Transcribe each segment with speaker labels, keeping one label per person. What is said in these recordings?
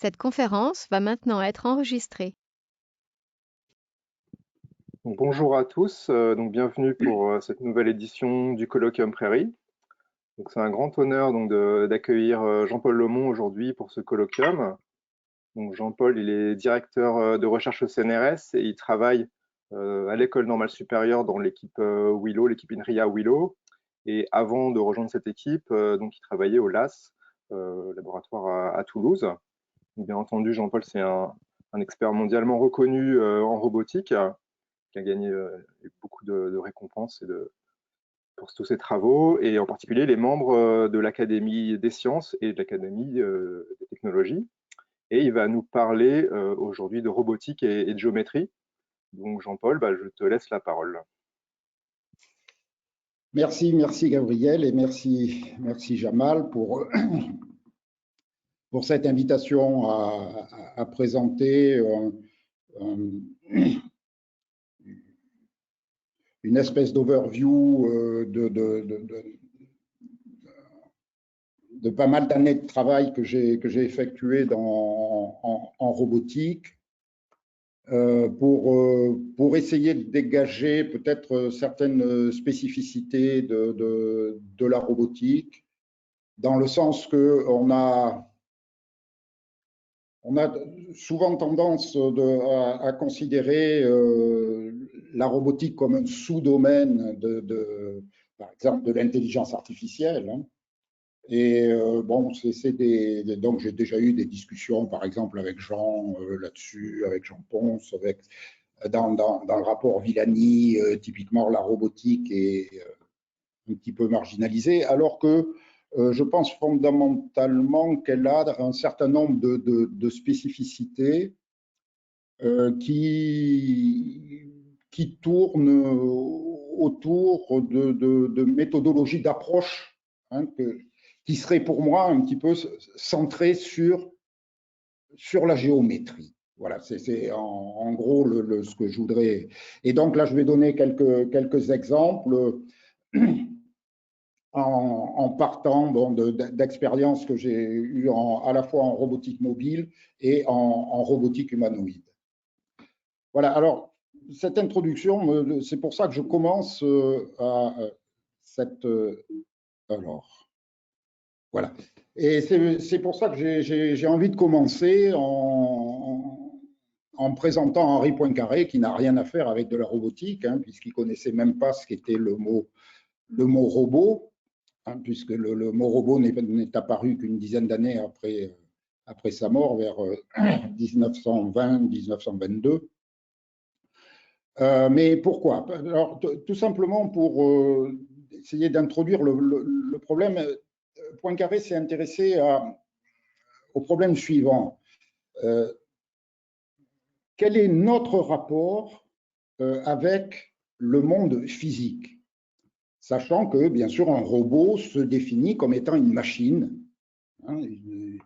Speaker 1: Cette conférence va maintenant être enregistrée.
Speaker 2: Donc, bonjour à tous, bienvenue pour cette nouvelle édition du Colloquium Prairie. C'est un grand honneur d'accueillir Jean-Paul Lomont aujourd'hui pour ce colloquium. Donc, Jean-Paul, il est directeur de recherche au CNRS et il travaille à l'École normale supérieure dans l'équipe Willow, l'équipe INRIA Willow. Et avant de rejoindre cette équipe, il travaillait au LAS, laboratoire à Toulouse. Donc, bien entendu, Jean-Paul, c'est un expert mondialement reconnu en robotique, qui a gagné beaucoup de récompenses pour tous ses travaux, et en particulier les membres de l'Académie des sciences et de l'Académie des technologies. Et il va nous parler aujourd'hui de robotique et de géométrie. Donc Jean-Paul, je te laisse la parole.
Speaker 3: Merci Gabriel et merci Jamal pour cette invitation à présenter une espèce d'overview de pas mal d'années de travail que j'ai effectué en robotique pour essayer de dégager peut-être certaines spécificités de la robotique, dans le sens que on a souvent tendance à considérer la robotique comme un sous-domaine par exemple, de l'intelligence artificielle. Hein. Et donc j'ai déjà eu des discussions, par exemple, avec Jean là-dessus, avec Jean Ponce, dans le rapport Villani, typiquement la robotique est un petit peu marginalisée, alors que je pense fondamentalement qu'elle a un certain nombre de spécificités qui tournent autour de méthodologies d'approche, hein, qui seraient pour moi un petit peu centrées sur la géométrie. Voilà, c'est en gros ce que je voudrais. Et donc là, je vais donner quelques exemples en partant d'expériences que j'ai eues à la fois en robotique mobile et en robotique humanoïde. Voilà, alors cette introduction, c'est pour ça que je commence à cette... alors, voilà. Et c'est pour ça que j'ai envie de commencer en présentant Henri Poincaré, qui n'a rien à faire avec de la robotique, hein, puisqu'il ne connaissait même pas ce qu'était le mot robot. Hein, puisque le mot robot n'est apparu qu'une dizaine d'années après sa mort, vers 1920-1922. Mais pourquoi? Alors, tout simplement pour essayer d'introduire le problème. Poincaré s'est intéressé au problème suivant. Quel est notre rapport avec le monde physique? Sachant que, bien sûr, un robot se définit comme étant une machine, hein, une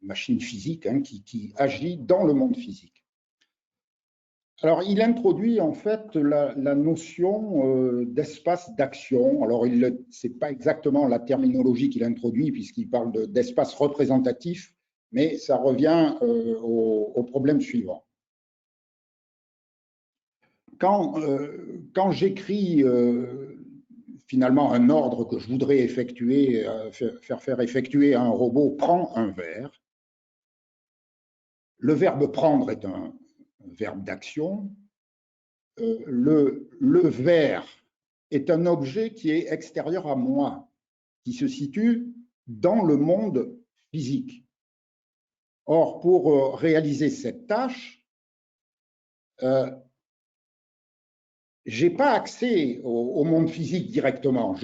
Speaker 3: machine physique, hein, qui agit dans le monde physique. Alors, il introduit en fait la notion d'espace d'action. Alors, ce n'est pas exactement la terminologie qu'il introduit, puisqu'il parle d'espace représentatif, mais ça revient au problème suivant. Quand j'écris finalement un ordre que je voudrais effectuer, faire effectuer à un robot, prend un verre. Le verbe prendre est un verbe d'action. Le verre est un objet qui est extérieur à moi, qui se situe dans le monde physique. Or, pour réaliser cette tâche, je n'ai pas accès au monde physique directement.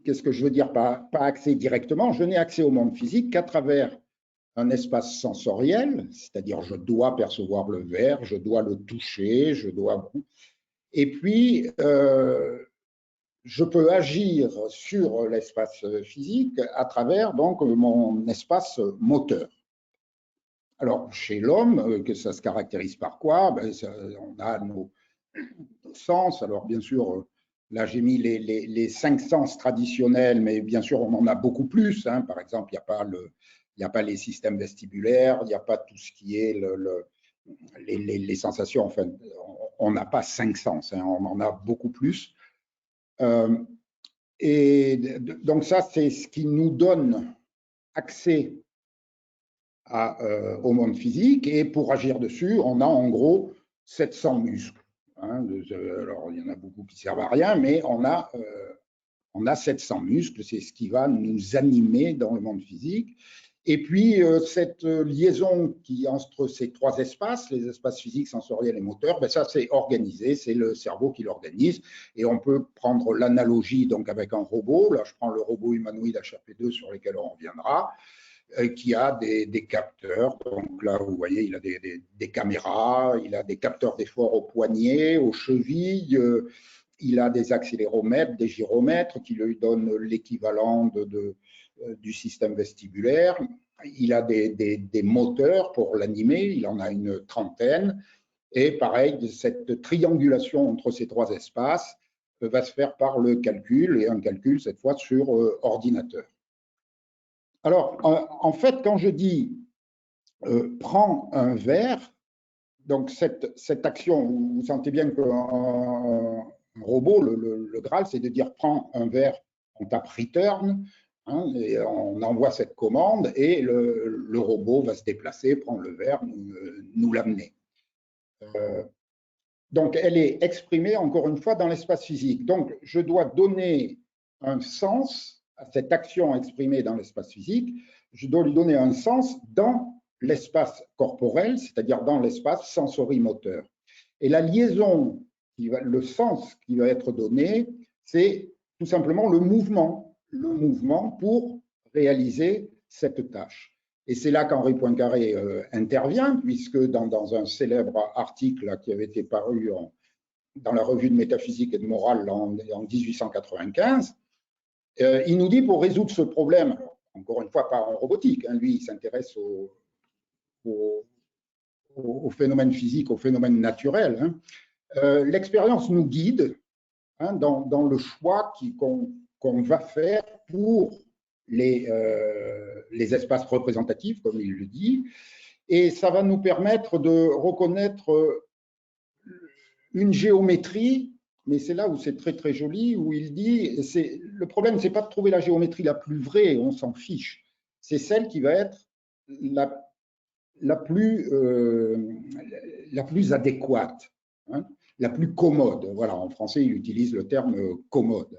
Speaker 3: Qu'est-ce que je veux dire pas accès directement? Je n'ai accès au monde physique qu'à travers un espace sensoriel, c'est-à-dire je dois percevoir le verre, je dois le toucher, et puis je peux agir sur l'espace physique à travers donc mon espace moteur. Alors chez l'homme, que ça se caractérise par quoi? On a nos sens. Alors bien sûr, là j'ai mis les 5 sens traditionnels, mais bien sûr on en a beaucoup plus. Hein. Par exemple, il Il n'y a pas les systèmes vestibulaires, il n'y a pas tout ce qui est les sensations. Enfin, on n'a pas 5 sens, hein, on en a beaucoup plus. Et donc ça, c'est ce qui nous donne accès au monde physique. Et pour agir dessus, on a en gros 700 muscles. Hein, alors, il y en a beaucoup qui ne servent à rien, mais on a 700 muscles. C'est ce qui va nous animer dans le monde physique. Et puis, cette liaison entre ces 3 espaces, les espaces physiques, sensoriels et moteurs, ben ça, c'est organisé, c'est le cerveau qui l'organise. Et on peut prendre l'analogie donc avec un robot. Là, je prends le robot humanoïde HRP2 sur lequel on reviendra, qui a des capteurs. Donc là, vous voyez, il a des caméras, il a des capteurs d'effort aux poignets, aux chevilles, il a des accéléromètres, des gyromètres qui lui donnent l'équivalent du système vestibulaire. Il a des moteurs pour l'animer, il en a une trentaine. Et pareil, cette triangulation entre ces 3 espaces va se faire par le calcul, et un calcul cette fois sur ordinateur. Alors, en fait, quand je dis prends un verre, donc cette action, vous sentez bien qu'un robot, le Graal, c'est de dire prends un verre, on tape return, hein, et on envoie cette commande et le robot va se déplacer, prendre le verre, nous l'amener. Donc, elle est exprimée encore une fois dans l'espace physique. Donc, je dois donner un sens à cette action exprimée dans l'espace physique. Je dois lui donner un sens dans l'espace corporel, c'est-à-dire dans l'espace sensorimoteur. Et la liaison, le sens qui va être donné, c'est tout simplement le mouvement pour réaliser cette tâche. Et c'est là qu'Henri Poincaré intervient, puisque dans un célèbre article qui avait été paru dans la revue de métaphysique et de morale en 1895, il nous dit, pour résoudre ce problème, encore une fois pas en robotique, hein, lui il s'intéresse aux phénomènes physiques, aux phénomènes naturels, hein, l'expérience nous guide, hein, dans le choix qu'on va faire pour les espaces représentatifs, comme il le dit, et ça va nous permettre de reconnaître une géométrie, mais c'est là où c'est très très joli, où il dit, le problème, c'est pas de trouver la géométrie la plus vraie, on s'en fiche, c'est celle qui va être la plus adéquate, hein, la plus commode. Voilà, en français, il utilise le terme commode.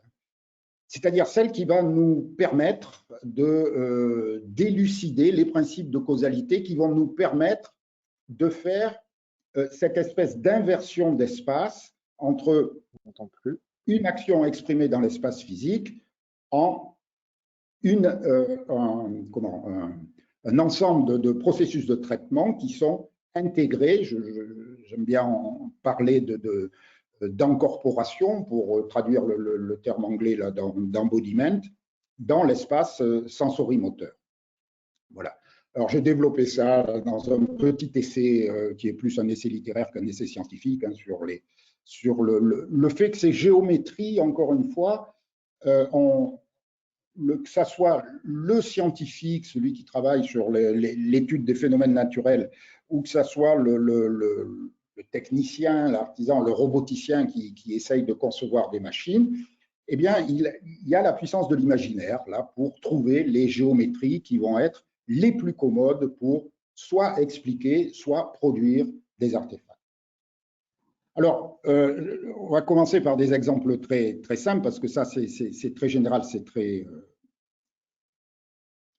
Speaker 3: C'est-à-dire celle qui va nous permettre d'élucider les principes de causalité qui vont nous permettre de faire cette espèce d'inversion d'espace entre une action exprimée dans l'espace physique en un ensemble de processus de traitement qui sont intégrés. J'aime bien en parler d'incorporation, pour traduire le terme anglais d'embodiment, dans l'espace sensorimoteur. Voilà. Alors, j'ai développé ça dans un petit essai qui est plus un essai littéraire qu'un essai scientifique, hein, sur le fait que ces géométries, encore une fois, que ça soit le scientifique, celui qui travaille sur l'étude des phénomènes naturels, ou que ça soit le technicien, l'artisan, le roboticien qui essaye de concevoir des machines, eh bien, il y a la puissance de l'imaginaire là pour trouver les géométries qui vont être les plus commodes pour soit expliquer, soit produire des artefacts. Alors, on va commencer par des exemples très, très simples, parce que ça, c'est très général, c'est très...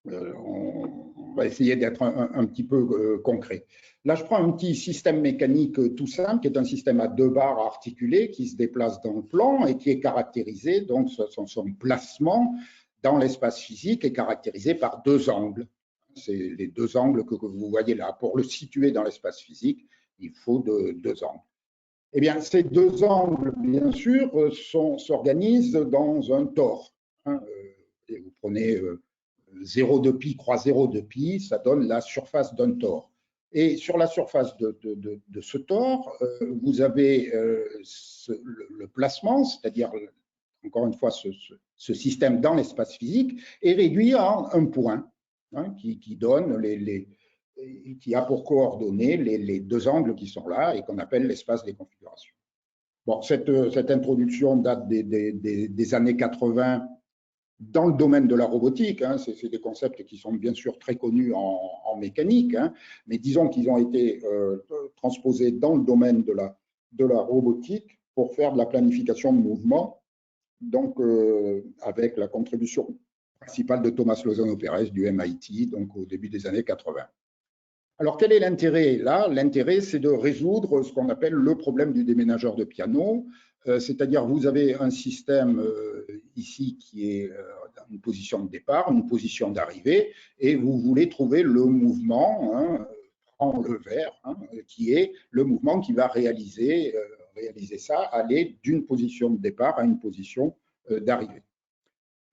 Speaker 3: on va essayer d'être un petit peu concret. Là, je prends un petit système mécanique tout simple, qui est un système à 2 barres articulées, qui se déplace dans le plan et qui est caractérisé, donc son placement dans l'espace physique est caractérisé par 2 angles. C'est les 2 angles que vous voyez là. Pour le situer dans l'espace physique, il faut 2 angles. Eh bien, ces 2 angles, bien sûr, s'organisent dans un tore. Hein, et vous prenez 0 de pi croix 0 de pi, ça donne la surface d'un tore. Et sur la surface de ce tore, vous avez le placement, c'est-à-dire, encore une fois, ce système dans l'espace physique, est réduit en un point. hein, qui donne qui a pour coordonnées les deux angles qui sont là et qu'on appelle l'espace des configurations. Bon, cette introduction date des années 80 dans le domaine de la robotique. Hein, c'est des concepts qui sont bien sûr très connus en mécanique, hein, mais disons qu'ils ont été transposés dans le domaine de la robotique pour faire de la planification de mouvement, donc avec la contribution principale de Thomas Lozano Pérez du MIT, donc au début des années 80. Alors, quel est l'intérêt là? L'intérêt, c'est de résoudre ce qu'on appelle le problème du déménageur de piano, c'est-à-dire vous avez un système ici qui est dans une position de départ, une position d'arrivée, et vous voulez trouver le mouvement, hein, en le vert, hein, qui est le mouvement qui va réaliser ça, aller d'une position de départ à une position d'arrivée.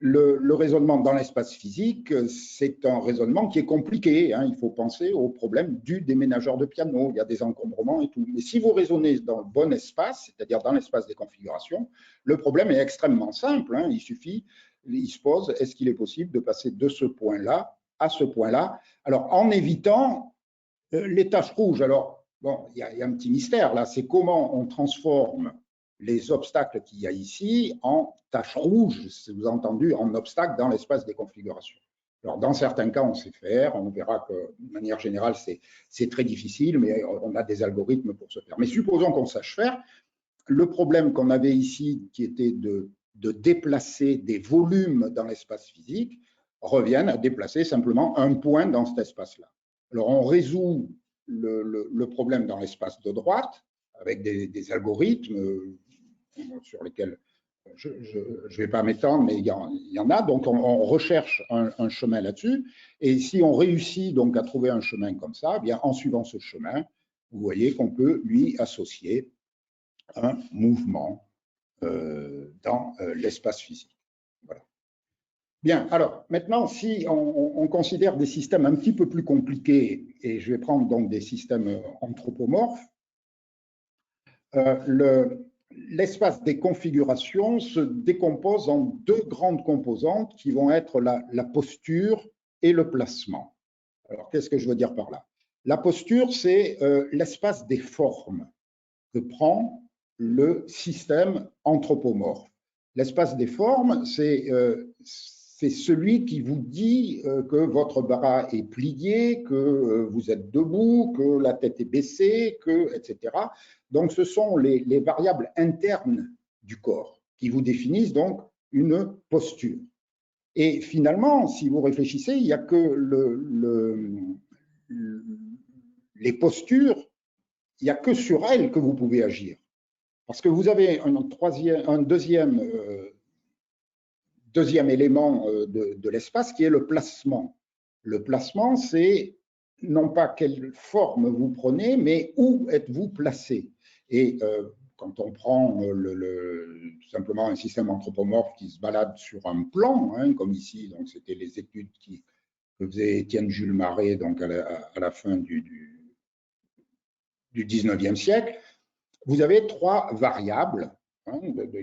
Speaker 3: Le raisonnement dans l'espace physique, c'est un raisonnement qui est compliqué. Hein. Il faut penser au problème du déménageur de piano. Il y a des encombrements et tout. Mais si vous raisonnez dans le bon espace, c'est-à-dire dans l'espace des configurations, le problème est extrêmement simple. Hein. Il se pose, est-ce qu'il est possible de passer de ce point-là à ce point-là? Alors, en évitant les taches rouges. Alors, bon, il y a un petit mystère là, c'est comment on transforme les obstacles qu'il y a ici en taches rouges, si vous avez entendu, en obstacles dans l'espace des configurations. Alors, dans certains cas, on sait faire, on verra que, de manière générale, c'est très difficile, mais on a des algorithmes pour se faire. Mais supposons qu'on sache faire. Le problème qu'on avait ici, qui était de déplacer des volumes dans l'espace physique, revient à déplacer simplement un point dans cet espace-là. Alors, on résout le problème dans l'espace de droite avec des algorithmes sur lesquels je ne vais pas m'étendre, mais il y en a. Donc, on recherche un chemin là-dessus. Et si on réussit donc à trouver un chemin comme ça, eh bien, en suivant ce chemin, vous voyez qu'on peut lui associer un mouvement dans l'espace physique. Voilà. Bien, alors maintenant, si on considère des systèmes un petit peu plus compliqués, et je vais prendre donc des systèmes anthropomorphes, l'espace des configurations se décompose en deux grandes composantes qui vont être la posture et le placement. Alors, qu'est-ce que je veux dire par là? La posture, c'est l'espace des formes que prend le système anthropomorphe. L'espace des formes, c'est celui qui vous dit que votre bras est plié, que vous êtes debout, que la tête est baissée, etc. Donc, ce sont les variables internes du corps qui vous définissent donc une posture. Et finalement, si vous réfléchissez, il n'y a que les postures, il n'y a que sur elles que vous pouvez agir. Parce que vous avez un deuxième élément de l'espace qui est le placement. Le placement, c'est non pas quelle forme vous prenez, mais où êtes-vous placé. Et quand on prend tout simplement un système anthropomorphe qui se balade sur un plan, hein, comme ici, donc c'était les études que faisait Étienne Jules Marais donc à la fin du 19e siècle, vous avez trois variables hein,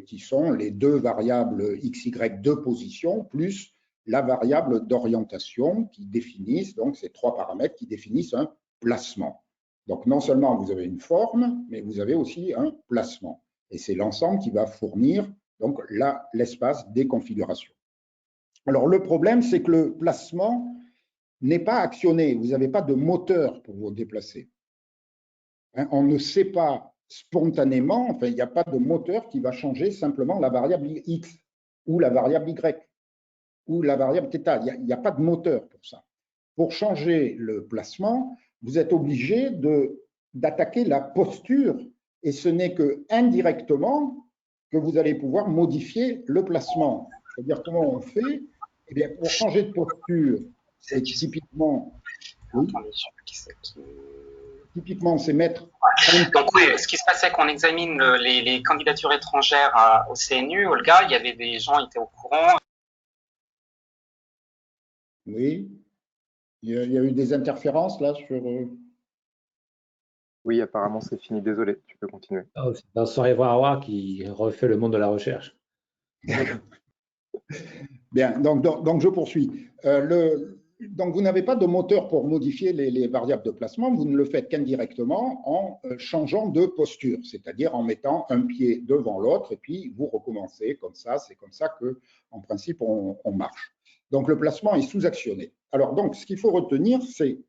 Speaker 3: qui sont les deux variables x, y de position plus la variable d'orientation qui définissent, donc ces trois paramètres qui définissent un placement. Donc non seulement vous avez une forme, mais vous avez aussi un placement. Et c'est l'ensemble qui va fournir donc l'espace des configurations. Alors le problème, c'est que le placement n'est pas actionné. Vous n'avez pas de moteur pour vous déplacer. Hein, on ne sait pas spontanément, enfin, il n'y a pas de moteur qui va changer simplement la variable x ou la variable y ou la variable θ. Il n'y a pas de moteur pour ça. Pour changer le placement, vous êtes obligé d'attaquer la posture et ce n'est que indirectement que vous allez pouvoir modifier le placement. C'est-à-dire comment on fait? Eh bien, pour changer de posture, c'est typiquement… Oui, typiquement, c'est mettre…
Speaker 4: Donc oui, ce qui se passait quand on examine les candidatures étrangères au CNU, Olga, il y avait des gens qui étaient au courant.
Speaker 3: Oui, il y a eu des interférences là sur…
Speaker 2: Oui, apparemment c'est fini, désolé, tu peux continuer.
Speaker 5: Oh, c'est Vincent Evraois qui refait le monde de la recherche.
Speaker 3: Bien, donc je poursuis. donc vous n'avez pas de moteur pour modifier les variables de placement, vous ne le faites qu'indirectement en changeant de posture, c'est-à-dire en mettant un pied devant l'autre et puis vous recommencez comme ça, c'est comme ça que, en principe, on marche. Donc le placement est sous-actionné. Alors donc, ce qu'il faut retenir, c'est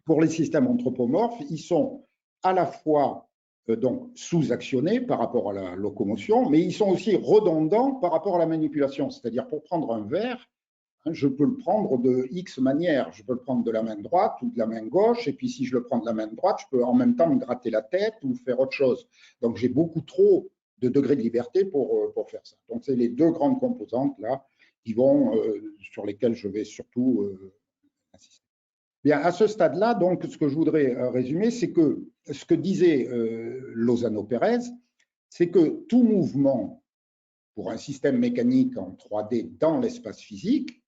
Speaker 3: pour les systèmes anthropomorphes, ils sont à la fois donc sous-actionnés par rapport à la locomotion, mais ils sont aussi redondants par rapport à la manipulation. C'est-à-dire pour prendre un verre, je peux le prendre de X manière. Je peux le prendre de la main droite ou de la main gauche, et puis si je le prends de la main droite, je peux en même temps me gratter la tête ou faire autre chose. Donc j'ai beaucoup trop de degrés de liberté pour faire ça. Donc c'est les deux grandes composantes là qui vont, sur lesquelles je vais surtout insister. Bien, à ce stade-là, donc, ce que je voudrais résumer, c'est que ce que disait Lozano-Pérez, c'est que tout mouvement pour un système mécanique en 3D dans l'espace physique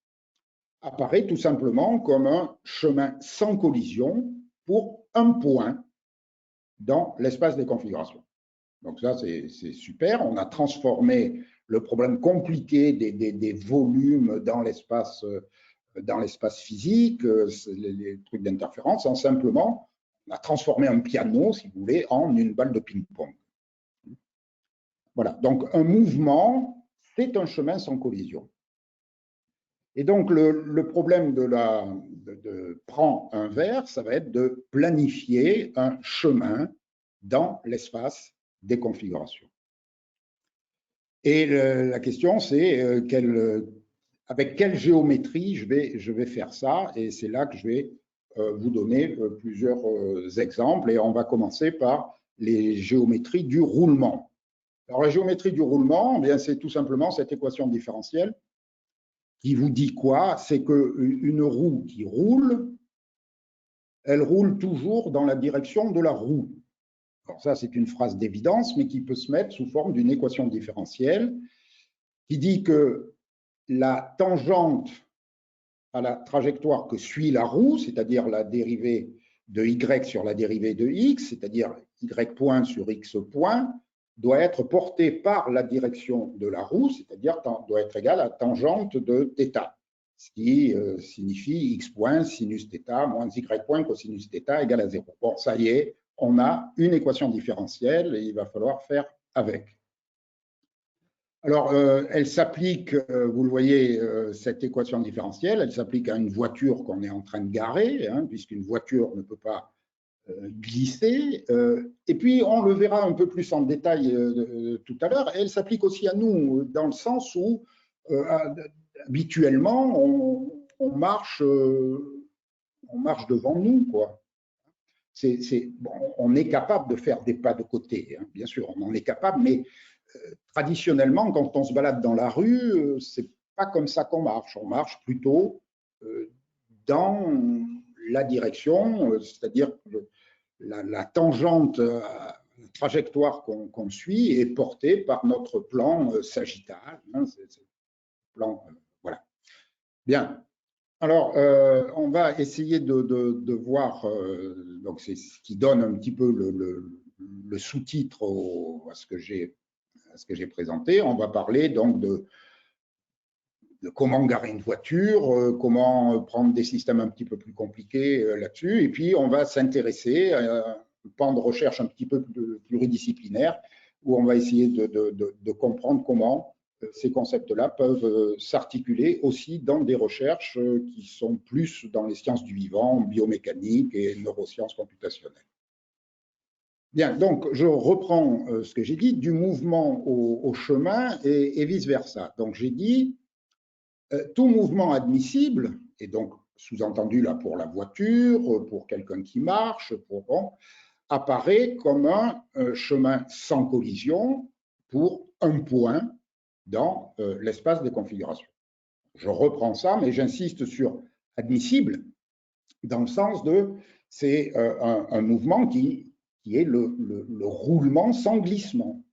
Speaker 3: apparaît tout simplement comme un chemin sans collision pour un point dans l'espace des configurations. Donc ça, c'est super. On a transformé le problème compliqué des volumes dans l'espace physique, les trucs d'interférence, en simplement, on a transformé un piano, si vous voulez, en une balle de ping-pong. Voilà, donc un mouvement, c'est un chemin sans collision. Et donc le problème de prendre un verre, ça va être de planifier un chemin dans l'espace des configurations. Et la question, c'est avec quelle géométrie je vais faire ça, et c'est là que je vais vous donner plusieurs exemples, et on va commencer par les géométries du roulement. Alors la géométrie du roulement, eh bien c'est tout simplement cette équation différentielle qui vous dit quoi? C'est qu'une roue qui roule, elle roule toujours dans la direction de la roue. Alors ça, c'est une phrase d'évidence, mais qui peut se mettre sous forme d'une équation différentielle qui dit que la tangente à la trajectoire que suit la roue, c'est-à-dire la dérivée de y sur la dérivée de x, c'est-à-dire y point sur x point, doit être portée par la direction de la roue, c'est-à-dire doit être égale à tangente de θ, ce qui signifie x point sinus θ moins y point cosinus θ égale à 0. Bon, ça y est, on a une équation différentielle et il va falloir faire avec. Alors, elle s'applique, vous le voyez, cette équation différentielle, elle s'applique à une voiture qu'on est en train de garer, hein, puisqu'une voiture ne peut pas glisser. Et puis, on le verra un peu plus en détail tout à l'heure, elle s'applique aussi à nous, dans le sens où, habituellement, on marche devant nous, quoi. Bon, on est capable de faire des pas de côté, hein, bien sûr, on en est capable, mais traditionnellement, quand on se balade dans la rue, c'est pas comme ça qu'on marche. On marche plutôt dans la direction, c'est-à-dire que la tangente, la trajectoire qu'on suit est portée par notre plan sagittal. Hein, plan, voilà. Bien. Alors, on va essayer de voir, donc c'est ce qui donne un petit peu le sous-titre à ce que j'ai présenté. On va parler donc de comment garer une voiture, comment prendre des systèmes un petit peu plus compliqués là-dessus, et puis on va s'intéresser à un pan de recherche un petit peu plus pluridisciplinaire, où on va essayer de comprendre comment ces concepts-là peuvent s'articuler aussi dans des recherches qui sont plus dans les sciences du vivant, biomécanique et neurosciences computationnelles. Bien, donc je reprends ce que j'ai dit, du mouvement au chemin et vice-versa. Donc j'ai dit, tout mouvement admissible, et donc sous-entendu là pour la voiture, pour quelqu'un qui marche, apparaît comme un chemin sans collision pour un point dans l'espace des configurations. Je reprends ça, mais j'insiste sur admissible, dans le sens de, c'est un mouvement qui est le roulement sans glissement.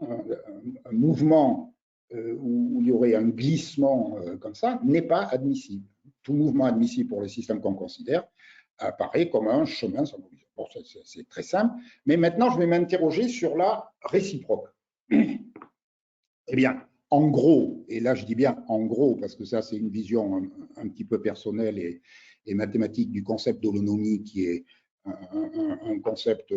Speaker 3: Un mouvement où il y aurait un glissement comme ça n'est pas admissible. Tout mouvement admissible pour les systèmes qu'on considère apparaît comme un chemin sans collision. Bon, c'est très simple, mais maintenant je vais m'interroger sur la réciproque. Eh bien, en gros, et là je dis bien en gros, parce que ça c'est une vision un petit peu personnelle et mathématique du concept d'holonomie, qui est un concept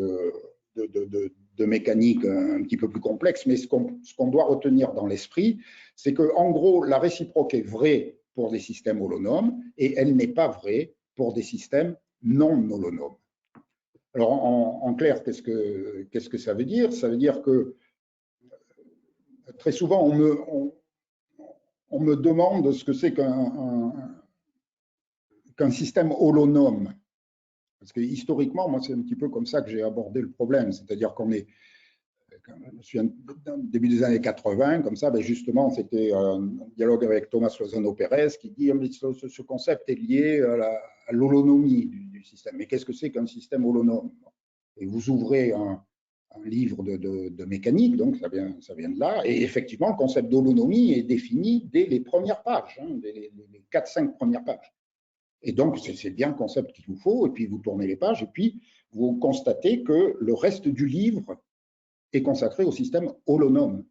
Speaker 3: de mécanique un petit peu plus complexe, mais ce qu'on doit retenir dans l'esprit, c'est qu'en gros, la réciproque est vraie pour des systèmes holonomes et elle n'est pas vraie pour des systèmes non holonomes. Alors, en clair, qu'est-ce que ça veut dire? Ça veut dire que très souvent, on me demande ce que c'est qu'un système holonome. Parce que historiquement, moi, c'est un petit peu comme ça que j'ai abordé le problème. C'est-à-dire qu'on est, je me souviens, début des années 80, comme ça, ben justement, c'était un dialogue avec Thomas Lozano-Pérez qui dit que ce concept est lié à l'holonomie du système. Mais qu'est-ce que c'est qu'un système holonome? Et vous ouvrez un livre de mécanique, donc ça vient de là, et effectivement, le concept d'holonomie est défini dès les premières pages, les 4-5 premières pages. Et donc, c'est bien le concept qu'il vous faut, et puis vous tournez les pages, et puis vous constatez que le reste du livre est consacré au système holonome.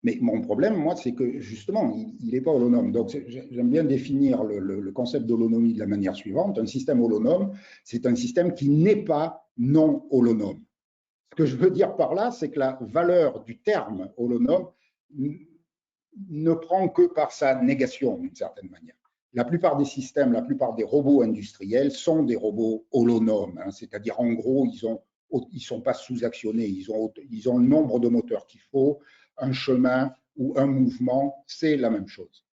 Speaker 3: Mais mon problème, moi, c'est que justement, il n'est pas holonome. Donc, j'aime bien définir le concept d'holonomie de la manière suivante. Un système holonome, c'est un système qui n'est pas non holonome. Ce que je veux dire par là, c'est que la valeur du terme holonome ne prend que par sa négation, d'une certaine manière. La plupart des systèmes, la plupart des robots industriels sont des robots holonomes, c'est-à-dire en gros, ils ne sont pas sous-actionnés, ils ont le nombre de moteurs qu'il faut, un chemin ou un mouvement, c'est la même chose.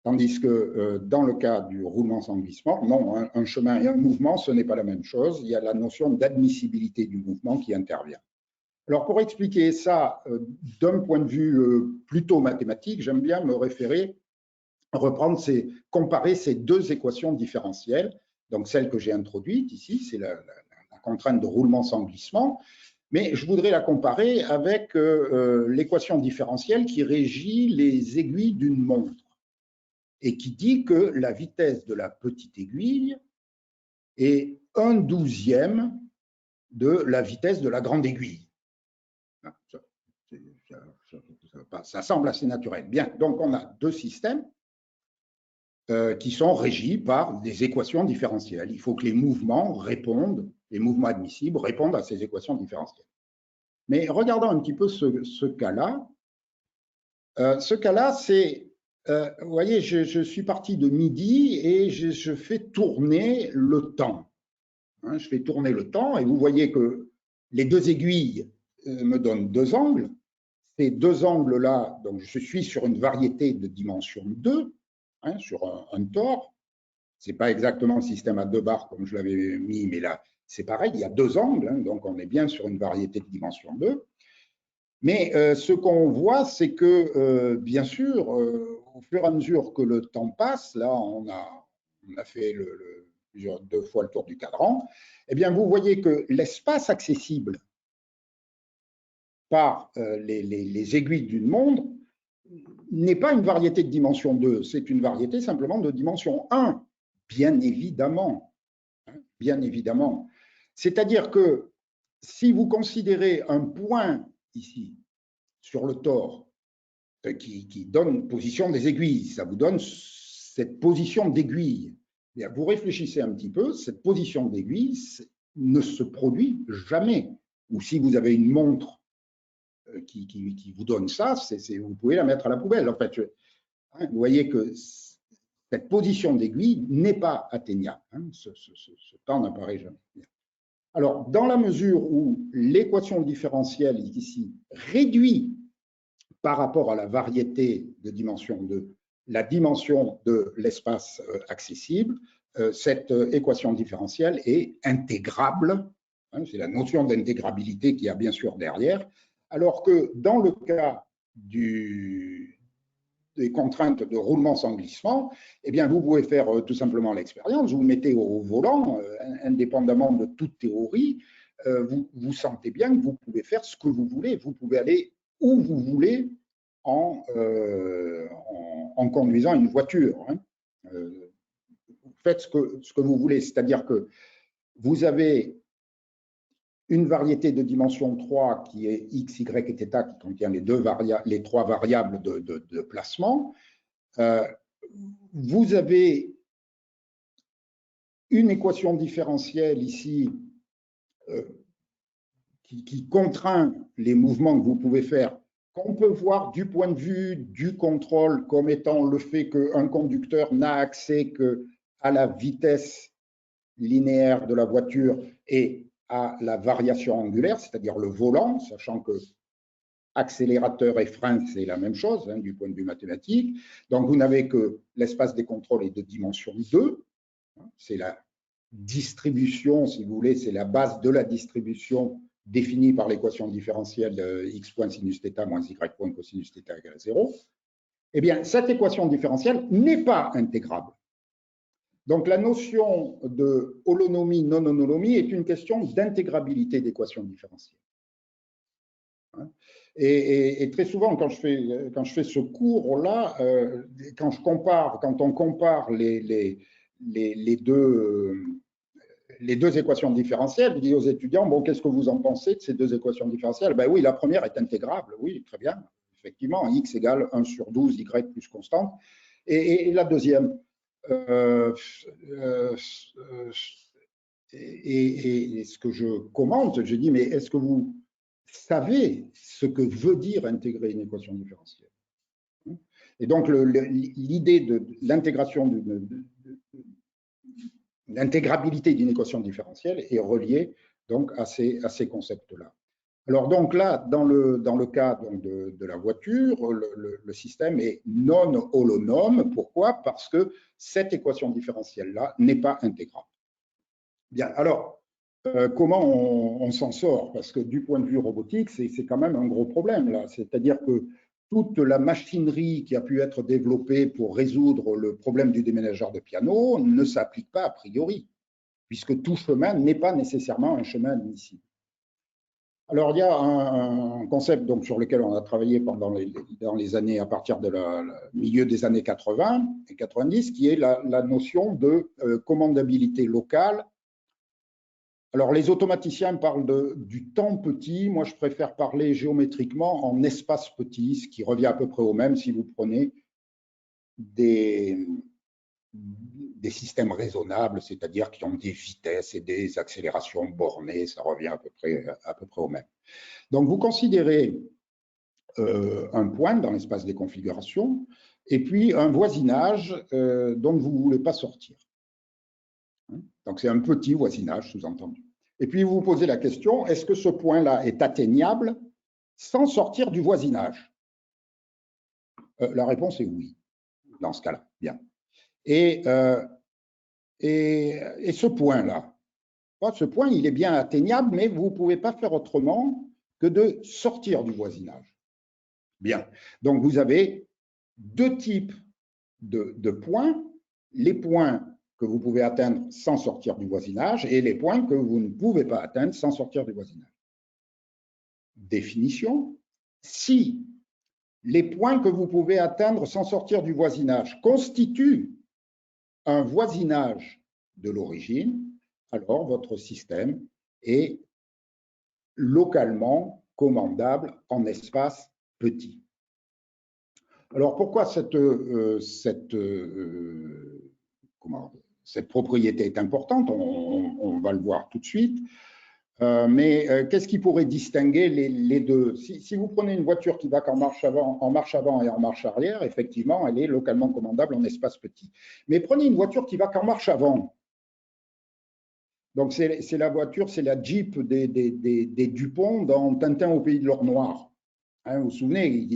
Speaker 3: Tandis que dans le cas du roulement sans glissement, non, un chemin et un mouvement, ce n'est pas la même chose, il y a la notion d'admissibilité du mouvement qui intervient. Alors pour expliquer ça d'un point de vue plutôt mathématique, j'aime bien me comparer ces deux équations différentielles. Donc celle que j'ai introduite ici, c'est la contrainte de roulement sans glissement, mais je voudrais la comparer avec l'équation différentielle qui régit les aiguilles d'une montre et qui dit que la vitesse de la petite aiguille est 1/12e de la vitesse de la grande aiguille. Ça semble assez naturel. Bien, donc on a deux systèmes qui sont régis par des équations différentielles. Il faut que les mouvements admissibles répondent à ces équations différentielles. Mais regardons un petit peu ce cas-là. Ce cas-là, c'est, vous voyez, je suis parti de midi et je fais tourner le temps. Je fais tourner le temps et vous voyez que les deux aiguilles me donnent deux angles. Ces deux angles-là, donc je suis sur une variété de dimension 2, sur un tore. Ce n'est pas exactement le système à deux barres comme je l'avais mis, mais là, c'est pareil, il y a deux angles, donc on est bien sur une variété de dimension 2. Mais ce qu'on voit, c'est que, bien sûr, au fur et à mesure que le temps passe, là, on a fait deux fois le tour du cadran, eh bien, vous voyez que l'espace accessible par les aiguilles d'une montre n'est pas une variété de dimension 2, c'est une variété simplement de dimension 1, bien évidemment. Bien évidemment. C'est-à-dire que si vous considérez un point ici, sur le tore, qui donne position des aiguilles, ça vous donne cette position d'aiguille. Vous réfléchissez un petit peu, cette position d'aiguille ne se produit jamais. Ou si vous avez une montre qui vous donne ça, vous pouvez la mettre à la poubelle. En fait, vous voyez que cette position d'aiguille n'est pas atteignable. Ce temps n'apparaît jamais. Alors, dans la mesure où l'équation différentielle ici réduit par rapport à la variété de dimension 2, la dimension de l'espace accessible, cette équation différentielle est intégrable. C'est la notion d'intégrabilité qu'il y a bien sûr derrière. Alors que dans le cas des contraintes de roulement sans glissement, eh bien, vous pouvez faire tout simplement l'expérience, vous vous mettez au volant, indépendamment de toute théorie, vous sentez bien que vous pouvez faire ce que vous voulez, vous pouvez aller où vous voulez en conduisant une voiture. Vous faites ce que vous voulez, c'est-à-dire que vous avez une variété de dimension 3 qui est x, y et θ, qui contient les trois variables de placement. Vous avez une équation différentielle ici qui contraint les mouvements que vous pouvez faire, qu'on peut voir du point de vue du contrôle comme étant le fait qu'un conducteur n'a accès qu'à la vitesse linéaire de la voiture et à la variation angulaire, c'est-à-dire le volant, sachant que accélérateur et frein, c'est la même chose hein, du point de vue mathématique. Donc, vous n'avez que l'espace des contrôles est de dimension 2. C'est la distribution, si vous voulez, c'est la base de la distribution définie par l'équation différentielle de x point sinus θ moins y point cosinus θ égale à 0. Eh bien, cette équation différentielle n'est pas intégrable. Donc, la notion de holonomie, non-holonomie est une question d'intégrabilité d'équations différentielles. Et très souvent, quand je fais ce cours-là, quand on compare les deux équations différentielles, je dis aux étudiants, bon, qu'est-ce que vous en pensez de ces deux équations différentielles? Ben oui, la première est intégrable, oui, très bien, effectivement, x égale 1 sur 12, y plus constante. Et la deuxième, et ce que je commente, je dis, mais est-ce que vous savez ce que veut dire intégrer une équation différentielle? Et donc, l'idée de l'intégration, l'intégrabilité d'une équation différentielle est reliée donc à ces concepts-là. Alors donc là, dans le cas donc, de la voiture, le système est non holonome. Pourquoi? Parce que cette équation différentielle-là n'est pas intégrable. Bien, alors, comment on s'en sort? Parce que du point de vue robotique, c'est quand même un gros problème là. C'est-à-dire que toute la machinerie qui a pu être développée pour résoudre le problème du déménageur de piano ne s'applique pas a priori, puisque tout chemin n'est pas nécessairement un chemin admissible. Alors, il y a un concept donc, sur lequel on a travaillé dans les années, à partir de milieu des années 80 et 90, qui est la notion de commandabilité locale. Alors, les automaticiens parlent du temps petit. Moi, je préfère parler géométriquement en espace petit, ce qui revient à peu près au même si vous prenez des systèmes raisonnables, c'est-à-dire qui ont des vitesses et des accélérations bornées. Ça revient à peu près au même. Donc, vous considérez un point dans l'espace des configurations et puis un voisinage dont vous ne voulez pas sortir. Donc, c'est un petit voisinage, sous-entendu. Et puis, vous vous posez la question, est-ce que ce point-là est atteignable sans sortir du voisinage? La réponse est oui, dans ce cas-là. Bien. Et ce point-là, ce point, il est bien atteignable, mais vous ne pouvez pas faire autrement que de sortir du voisinage. Bien. Donc, vous avez deux types de points. Les points que vous pouvez atteindre sans sortir du voisinage et les points que vous ne pouvez pas atteindre sans sortir du voisinage. Définition. Si les points que vous pouvez atteindre sans sortir du voisinage constituent un voisinage de l'origine, alors votre système est localement commandable en espace petit. Alors pourquoi cette propriété est importante? On va le voir tout de suite. Mais qu'est-ce qui pourrait distinguer les deux? Si vous prenez une voiture qui va qu'en marche avant et en marche arrière, effectivement, elle est localement commandable en espace petit. Mais prenez une voiture qui va qu'en marche avant. Donc, c'est la voiture, c'est la Jeep des Dupont dans Tintin au pays de l'or noir. Hein, vous vous souvenez,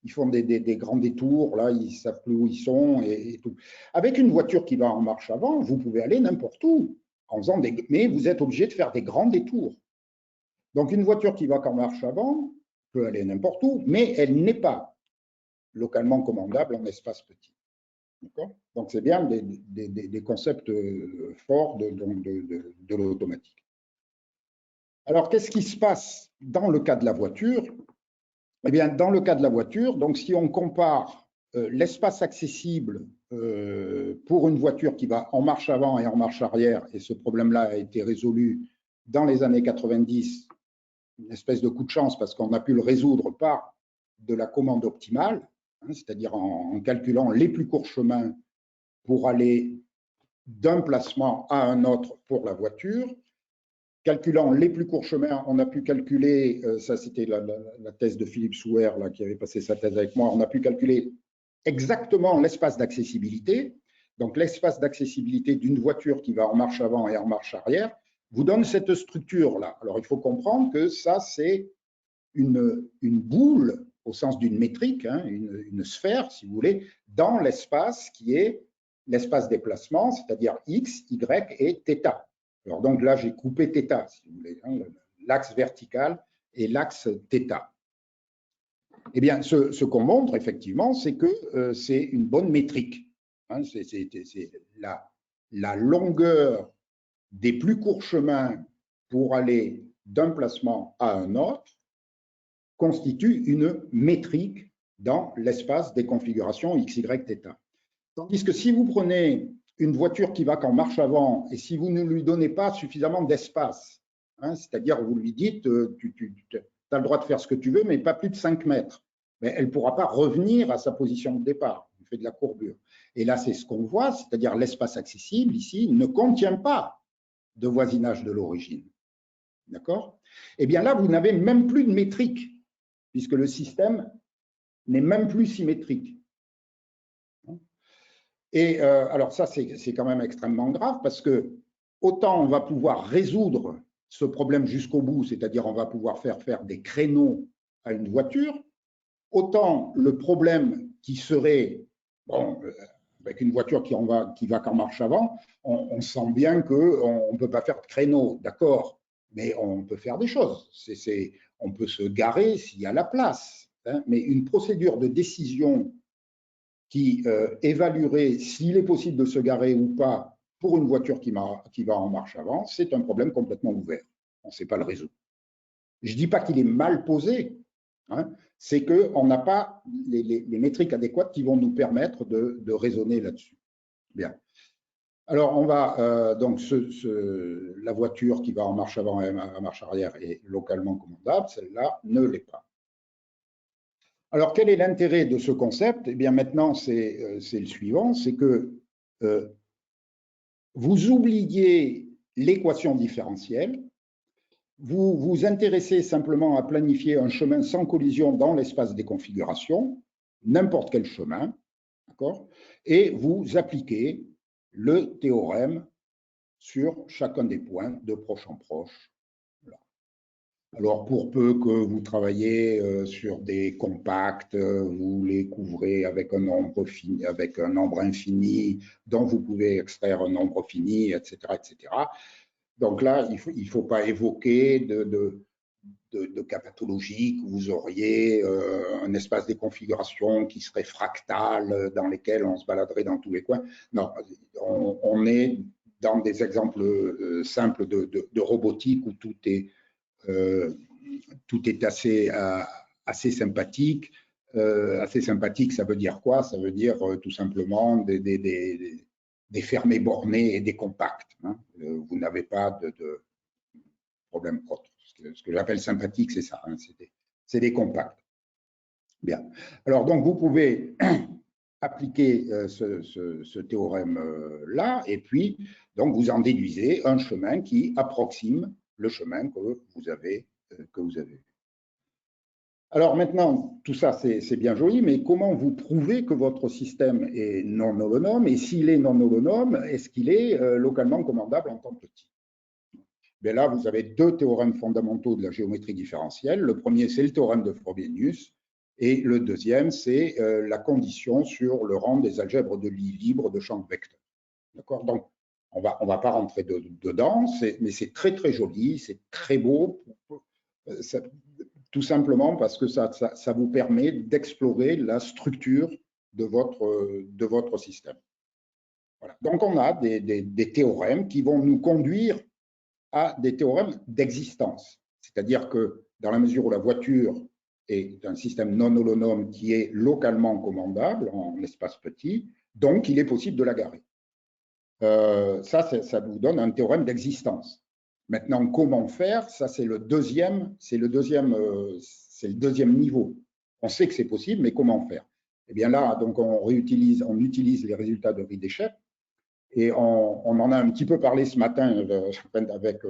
Speaker 3: ils font des grands détours, là, ils ne savent plus où ils sont et tout. Avec une voiture qui va en marche avant, vous pouvez aller n'importe où, mais vous êtes obligé de faire des grands détours. Donc, une voiture qui va qu'en marche avant peut aller n'importe où, mais elle n'est pas localement commandable en espace petit. Donc, c'est bien des concepts forts de l'automatique. Alors, qu'est-ce qui se passe dans le cas de la voiture? Eh bien, dans le cas de la voiture, donc si on compare l'espace accessible pour une voiture qui va en marche avant et en marche arrière, et ce problème-là a été résolu dans les années 90, une espèce de coup de chance parce qu'on a pu le résoudre par de la commande optimale, hein, c'est-à-dire en calculant les plus courts chemins pour aller d'un placement à un autre pour la voiture. Calculant les plus courts chemins, on a pu calculer, ça c'était la thèse de Philippe Souer là, qui avait passé sa thèse avec moi, on a pu calculer exactement l'espace d'accessibilité. Donc l'espace d'accessibilité d'une voiture qui va en marche avant et en marche arrière vous donne cette structure-là. Alors il faut comprendre que ça c'est une boule au sens d'une métrique, hein, une sphère si vous voulez, dans l'espace qui est l'espace des placements, c'est-à-dire x, y et θ. Alors donc là, j'ai coupé θ, si vous voulez, hein, l'axe vertical et l'axe θ. Eh bien, ce qu'on montre effectivement, c'est que c'est une bonne métrique. Hein, c'est la longueur des plus courts chemins pour aller d'un placement à un autre constitue une métrique dans l'espace des configurations x, y, θ. Tandis que si vous prenez une voiture qui va qu'en marche avant, et si vous ne lui donnez pas suffisamment d'espace, hein, c'est-à-dire vous lui dites, tu as le droit de faire ce que tu veux, mais pas plus de 5 mètres, mais elle ne pourra pas revenir à sa position de départ, du fait de la courbure. Et là, c'est ce qu'on voit, c'est-à-dire l'espace accessible, ici, ne contient pas de voisinage de l'origine. D'accord? Eh bien là, vous n'avez même plus de métrique, puisque le système n'est même plus symétrique. Et alors ça, c'est quand même extrêmement grave parce que autant on va pouvoir résoudre ce problème jusqu'au bout, c'est-à-dire on va pouvoir faire des créneaux à une voiture, autant le problème qui serait, bon, avec une voiture qui va qu'en marche avant, on sent bien qu'on ne peut pas faire de créneaux, d'accord, mais on peut faire des choses. On peut se garer s'il y a la place, hein, mais une procédure de décision qui évaluerait s'il est possible de se garer ou pas pour une voiture qui va en marche avant, c'est un problème complètement ouvert. On ne sait pas le résoudre. Je ne dis pas qu'il est mal posé, hein, c'est qu'on n'a pas les métriques adéquates qui vont nous permettre de raisonner là-dessus. Bien. Alors, on va donc la voiture qui va en marche avant et en marche arrière est localement commandable, celle-là ne l'est pas. Alors, quel est l'intérêt de ce concept? Eh bien, maintenant, c'est le suivant, c'est que vous oubliez l'équation différentielle, vous vous intéressez simplement à planifier un chemin sans collision dans l'espace des configurations, n'importe quel chemin, d'accord? Et vous appliquez le théorème sur chacun des points de proche en proche. Alors, pour peu que vous travaillez sur des compacts, vous les couvrez avec un nombre fini, avec un nombre infini, dont vous pouvez extraire un nombre fini, etc., etc. Donc là, il faut pas évoquer de cas pathologiques où vous auriez un espace des configurations qui serait fractal, dans lesquels on se baladerait dans tous les coins. Non, on est dans des exemples simples de robotique où tout est assez sympathique. Assez sympathique, ça veut dire quoi? Ça veut dire tout simplement des fermés bornés et des compacts. Hein. Vous n'avez pas de problème autre. Ce que j'appelle sympathique, c'est ça. Hein. C'est des compacts. Bien. Alors, donc, vous pouvez appliquer ce théorème-là, et puis, donc, vous en déduisez un chemin qui approxime le chemin que vous avez vu. Alors maintenant, tout ça, c'est bien joli, mais comment vous prouvez que votre système est non holonome? Et s'il est non holonome, est-ce qu'il est localement commandable en tant que petit? Bien là, vous avez deux théorèmes fondamentaux de la géométrie différentielle. Le premier, c'est le théorème de Frobenius, et le deuxième, c'est la condition sur le rang des algèbres de Lie libres de champs vecteurs. D'accord? Donc, on va pas rentrer dedans, mais c'est très, très joli, c'est très beau, tout simplement parce que ça vous permet d'explorer la structure de votre système. Voilà. Donc, on a des théorèmes qui vont nous conduire à des théorèmes d'existence. C'est-à-dire que dans la mesure où la voiture est un système non holonome qui est localement commandable en espace petit, donc il est possible de la garer. Ça vous donne un théorème d'existence. Maintenant, comment faire? Ça, c'est le deuxième niveau. On sait que c'est possible, mais comment faire? Eh bien là, donc on utilise les résultats de Riedesheim, et on en a un petit peu parlé ce matin avec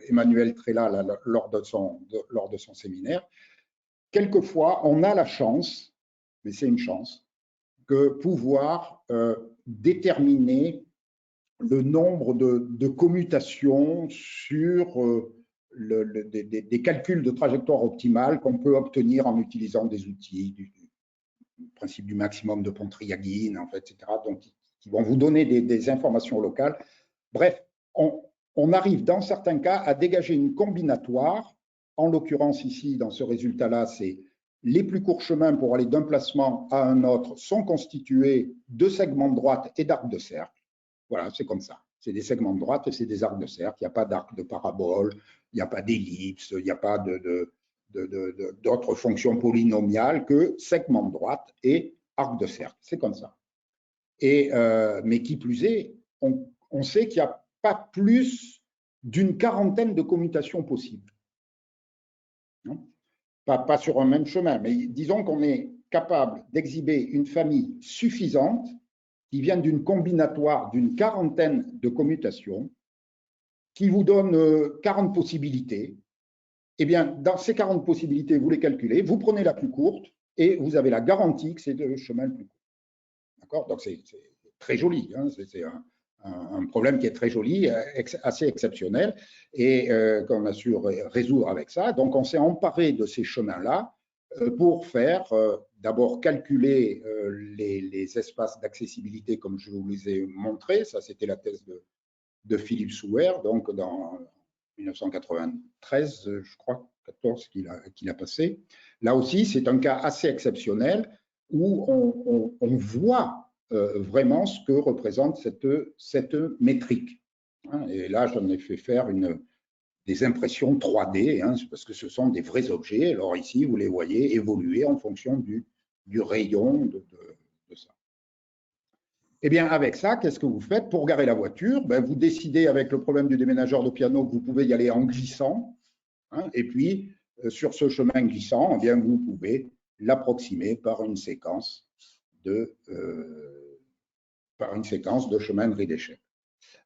Speaker 3: Emmanuel Trella lors de son séminaire. Quelquefois, on a la chance, mais c'est une chance, de pouvoir déterminer le nombre de commutations sur des calculs de trajectoire optimale qu'on peut obtenir en utilisant des outils, du principe du maximum de Pontryagin, en fait, etc., donc qui vont vous donner des informations locales. Bref, on arrive dans certains cas à dégager une combinatoire. En l'occurrence ici, dans ce résultat-là, c'est les plus courts chemins pour aller d'un placement à un autre sont constitués de segments de droite et d'arcs de cercle. Voilà, c'est comme ça. C'est des segments de droite et c'est des arcs de cercle. Il n'y a pas d'arc de parabole, il n'y a pas d'ellipse, il n'y a pas d'autres fonctions polynomiales que segments de droite et arc de cercle. C'est comme ça. Mais qui plus est, on sait qu'il n'y a pas plus d'une quarantaine de commutations possibles. Pas sur un même chemin, mais disons qu'on est capable d'exhiber une famille suffisante qui vient d'une combinatoire d'une quarantaine de commutations qui vous donne 40 possibilités. Eh bien, dans ces 40 possibilités, vous les calculez, vous prenez la plus courte et vous avez la garantie que c'est le chemin le plus court. D'accord? Donc, c'est très joli. Hein, c'est un problème qui est très joli, assez exceptionnel, et qu'on a su résoudre avec ça. Donc, on s'est emparé de ces chemins-là pour faire d'abord calculer les espaces d'accessibilité comme je vous les ai montrés. Ça, c'était la thèse de Philippe Souer, donc dans 1993, je crois, 14 qu'il a passé. Là aussi, c'est un cas assez exceptionnel où on voit vraiment ce que représente cette métrique. Et là, j'en ai fait faire des impressions 3D, parce que ce sont des vrais objets. Alors ici, vous les voyez évoluer en fonction du rayon de ça. Eh bien, avec ça, qu'est-ce que vous faites pour garer la voiture? Vous décidez avec le problème du déménageur de piano que vous pouvez y aller en glissant. Et puis, sur ce chemin glissant, eh bien, vous pouvez l'approximer par une séquence de chemin de Riedesheim.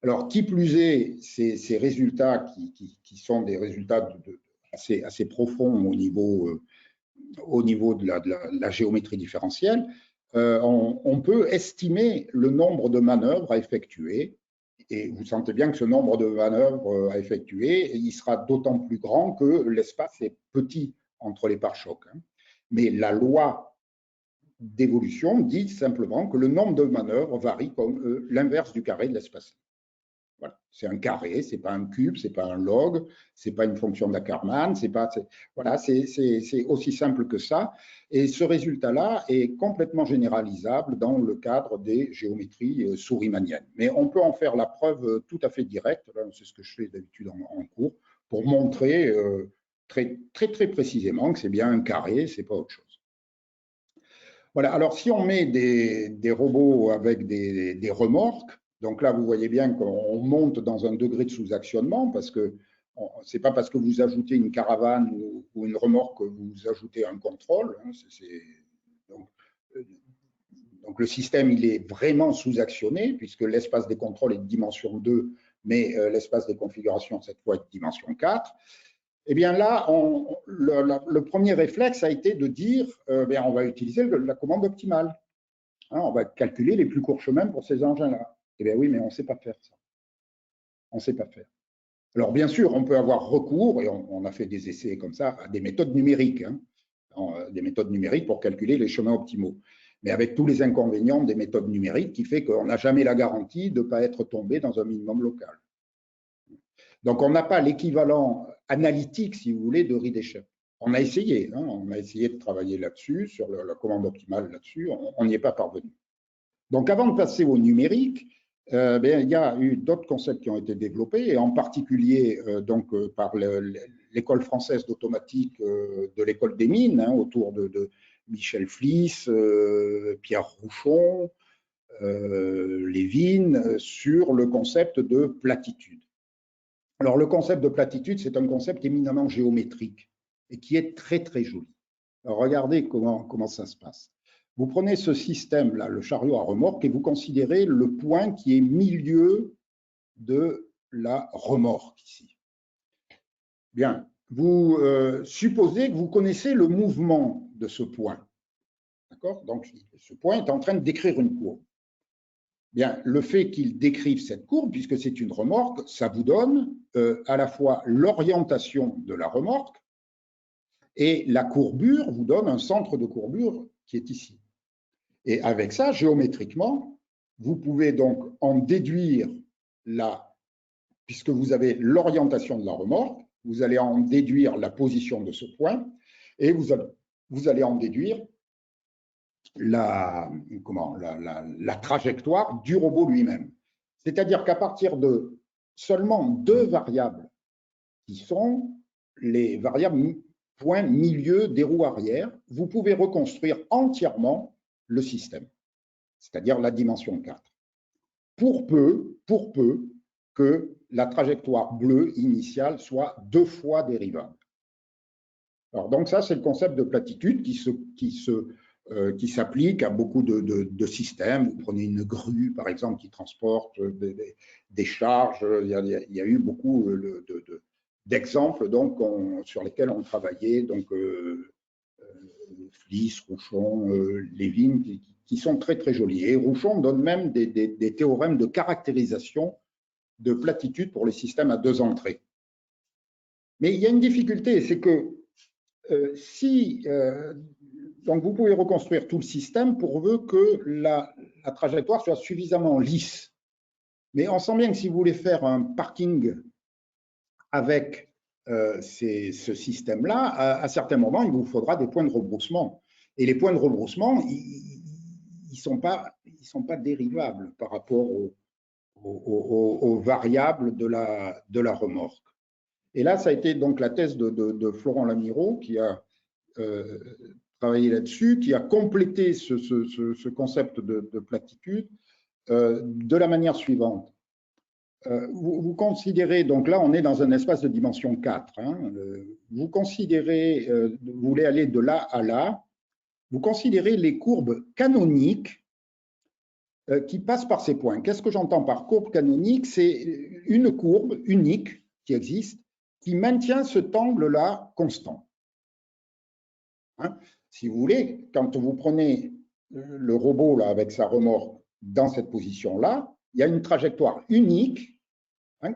Speaker 3: Alors, qui plus est, ces résultats qui sont des résultats assez profonds au niveau de la géométrie différentielle, on peut estimer le nombre de manœuvres à effectuer. Et vous sentez bien que ce nombre de manœuvres à effectuer, il sera d'autant plus grand que l'espace est petit entre les pare-chocs. Mais la loi d'évolution dit simplement que le nombre de manœuvres varie comme l'inverse du carré de l'espace. Voilà. C'est un carré, c'est pas un cube, c'est pas un log, c'est pas une fonction d'Ackermann, voilà, c'est aussi simple que ça. Et ce résultat-là est complètement généralisable dans le cadre des géométries sourimaniennes. Mais on peut en faire la preuve tout à fait directe, c'est ce que je fais d'habitude en cours, pour montrer très précisément que c'est bien un carré, c'est pas autre chose. Voilà, alors si on met des robots avec des remorques, donc là vous voyez bien qu'on monte dans un degré de sous-actionnement parce que c'est pas parce que vous ajoutez une caravane ou une remorque que vous ajoutez un contrôle. Donc le système il est vraiment sous-actionné puisque l'espace des contrôles est de dimension 2, mais l'espace des configurations cette fois est de dimension 4. Eh bien là, le premier réflexe a été de dire on va utiliser la commande optimale. On va calculer les plus courts chemins pour ces engins-là. Eh bien oui, mais on ne sait pas faire ça. On ne sait pas faire. Alors bien sûr, on peut avoir recours, et on a fait des essais comme ça, à des méthodes numériques, des méthodes numériques pour calculer les chemins optimaux. Mais avec tous les inconvénients des méthodes numériques qui fait qu'on n'a jamais la garantie de ne pas être tombé dans un minimum local. Donc, on n'a pas l'équivalent analytique, si vous voulez, de Riedesheim. On a essayé de travailler là-dessus, sur la commande optimale là-dessus, on n'y est pas parvenu. Donc, avant de passer au numérique, il y a eu d'autres concepts qui ont été développés, et en particulier par l'école française d'automatique de l'école des mines, autour de Michel Fliss, Pierre Rouchon, Lévin, sur le concept de platitude. Alors, le concept de platitude, c'est un concept éminemment géométrique et qui est très, très joli. Alors, regardez comment ça se passe. Vous prenez ce système-là, le chariot à remorque, et vous considérez le point qui est milieu de la remorque ici. Bien, vous supposez que vous connaissez le mouvement de ce point. D'accord? Donc, ce point est en train de décrire une courbe. Bien, le fait qu'il décrive cette courbe, puisque c'est une remorque, ça vous donne à la fois l'orientation de la remorque et la courbure vous donne un centre de courbure qui est ici. Et avec ça, géométriquement, vous pouvez donc en déduire puisque vous avez l'orientation de la remorque, vous allez en déduire la position de ce point et vous allez en déduire la trajectoire du robot lui-même. C'est-à-dire qu'à partir de seulement deux variables qui sont les variables point milieu des roues arrière, vous pouvez reconstruire entièrement le système, c'est-à-dire la dimension 4. Pour peu que la trajectoire bleue initiale soit 2 fois dérivable. Alors, donc ça, c'est le concept de platitude qui s'applique à beaucoup de systèmes. Vous prenez une grue, par exemple, qui transporte des charges. Il y a eu beaucoup d'exemples sur lesquels on travaillait, donc Fliss, Rouchon, Levin, qui sont très, très jolis. Et Rouchon donne même des théorèmes de caractérisation de platitude pour les systèmes à 2 entrées. Mais il y a une difficulté, c'est que donc vous pouvez reconstruire tout le système pourvu que la trajectoire soit suffisamment lisse. Mais on sent bien que si vous voulez faire un parking avec ce système-là, à certains moments, il vous faudra des points de rebroussement. Et les points de rebroussement, ils sont pas dérivables par rapport aux variables de la remorque. Et là, ça a été donc la thèse de Florent Lamiraud qui a travaillé là-dessus, qui a complété ce concept de platitude de la manière suivante. Vous considérez, donc là, on est dans un espace de dimension 4. Vous considérez, vous voulez aller de là à là, vous considérez les courbes canoniques qui passent par ces points. Qu'est-ce que j'entends par courbe canonique? C'est une courbe unique qui existe, qui maintient cet angle-là constant. Si vous voulez, quand vous prenez le robot là, avec sa remorque dans cette position-là, il y a une trajectoire unique,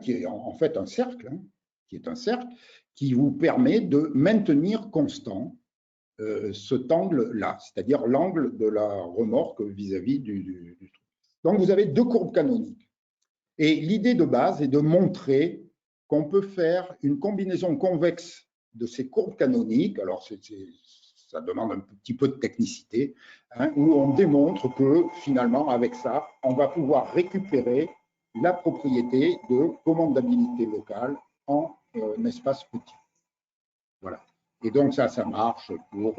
Speaker 3: qui est en fait un cercle, qui vous permet de maintenir constant cet angle-là, c'est-à-dire l'angle de la remorque vis-à-vis du truc. Donc, vous avez 2 courbes canoniques. Et l'idée de base est de montrer qu'on peut faire une combinaison convexe de ces courbes canoniques, alors ça demande un petit peu de technicité, où on démontre que finalement, avec ça, on va pouvoir récupérer la propriété de commandabilité locale en espace petit. Voilà. Et donc ça marche pour,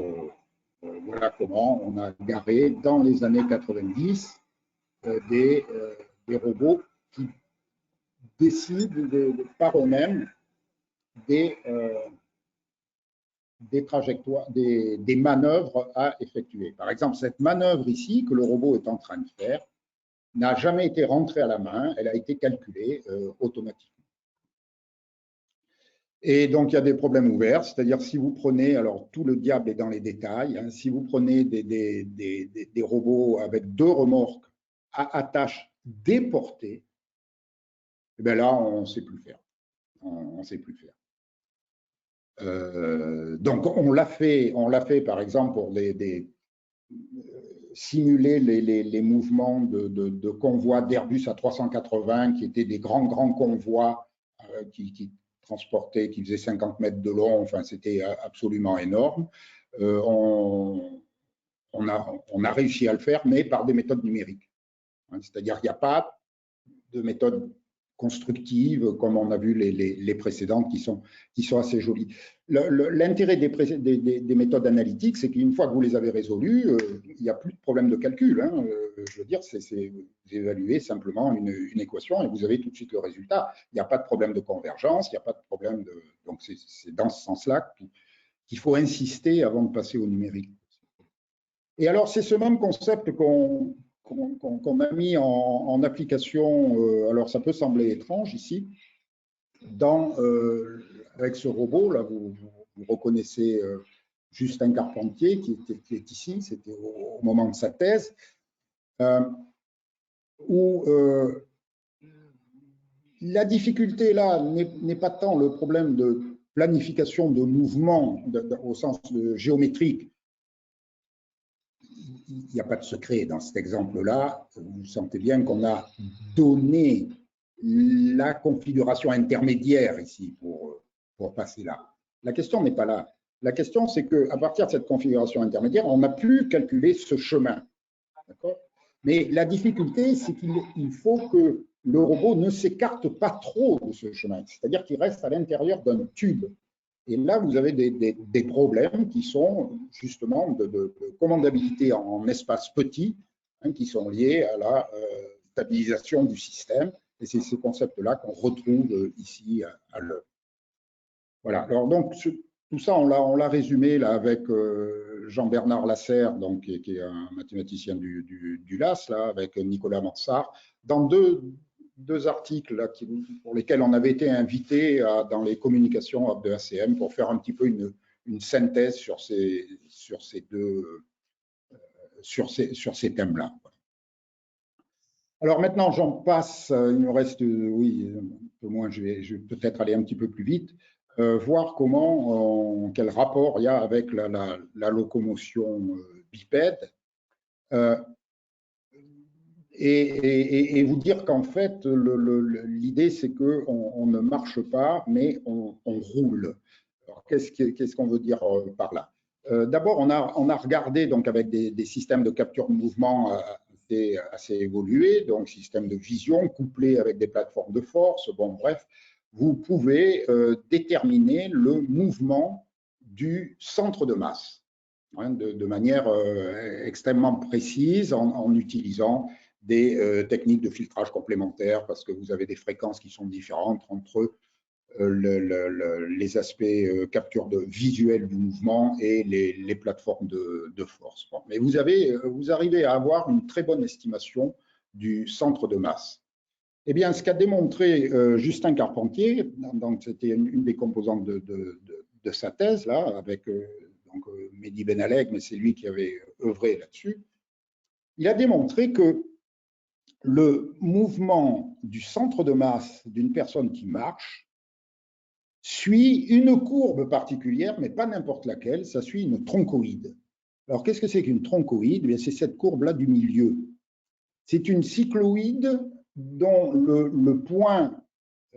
Speaker 3: voilà comment on a garé dans les années 90 des robots qui décident par eux-mêmes des trajectoires, des manœuvres à effectuer. Par exemple, cette manœuvre ici que le robot est en train de faire n'a jamais été rentrée à la main, elle a été calculée automatiquement. Et donc, il y a des problèmes ouverts, c'est-à-dire si vous prenez, alors tout le diable est dans les détails, si vous prenez des robots avec 2 remorques à attache déportée, et bien là, on ne sait plus faire. On sait plus faire. Donc, on l'a fait, par exemple, pour simuler les mouvements de convois d'Airbus A380, qui étaient des grands convois qui transportaient, qui faisaient 50 mètres de long, enfin, c'était absolument énorme. On a réussi à le faire, mais par des méthodes numériques. C'est-à-dire qu'il n'y a pas de méthode constructives, comme on a vu les précédentes qui sont assez jolies. L'intérêt des méthodes analytiques, c'est qu'une fois que vous les avez résolues, il n'y a plus de problème de calcul. Hein. Je veux dire, vous évaluez simplement une équation et vous avez tout de suite le résultat. Il n'y a pas de problème de convergence, il n'y a pas de problème de… Donc, c'est dans ce sens-là qu'il faut insister avant de passer au numérique. Et alors, c'est ce même concept qu'on a mis en application, alors ça peut sembler étrange ici, avec ce robot, là, vous reconnaissez Justin Carpentier qui est ici, c'était au moment de sa thèse, où la difficulté là n'est pas tant le problème de planification de mouvement au sens géométrique. Il n'y a pas de secret dans cet exemple-là. Vous sentez bien qu'on a donné la configuration intermédiaire ici pour passer là. La question n'est pas là. La question, c'est qu'à partir de cette configuration intermédiaire, on a pu calculer ce chemin. Mais la difficulté, c'est qu'il faut que le robot ne s'écarte pas trop de ce chemin, c'est-à-dire qu'il reste à l'intérieur d'un tube. Et là, vous avez des problèmes qui sont justement de commandabilité en espace petit, hein, qui sont liés à la stabilisation du système. Et c'est ces concepts-là qu'on retrouve ici à l'œuvre. Voilà. Alors donc, tout ça, on l'a résumé là avec Jean-Bernard Lasserre, donc, qui est un mathématicien du LAS, là, avec Nicolas Mansart, dans deux articles là, pour lesquels on avait été invité dans les communications de ACM pour faire un petit peu une synthèse sur ces thèmes-là. Alors maintenant, j'en passe, il me reste, oui, un peu moins, je vais peut-être aller un petit peu plus vite, voir quel rapport il y a avec la locomotion bipède. Et vous dire qu'en fait, l'idée, c'est qu'on ne marche pas, mais on roule. Alors, qu'est-ce qu'on veut dire par là? D'abord, on a regardé donc, avec des systèmes de capture de mouvement assez évolués, donc système de vision couplé avec des plateformes de force. Bon, bref, vous pouvez déterminer le mouvement du centre de masse hein, de manière extrêmement précise en utilisant des techniques de filtrage complémentaires parce que vous avez des fréquences qui sont différentes entre les aspects capture visuelle du mouvement et les plateformes de force. Bon, mais vous arrivez à avoir une très bonne estimation du centre de masse. Eh bien, ce qu'a démontré Justin Carpentier, donc c'était une des composantes de sa thèse, là, avec Mehdi Benaleg, mais c'est lui qui avait œuvré là-dessus, il a démontré que le mouvement du centre de masse d'une personne qui marche suit une courbe particulière, mais pas n'importe laquelle, ça suit une troncoïde. Alors, qu'est-ce que c'est qu'une troncoïde? C'est cette courbe-là du milieu. C'est une cycloïde dont le point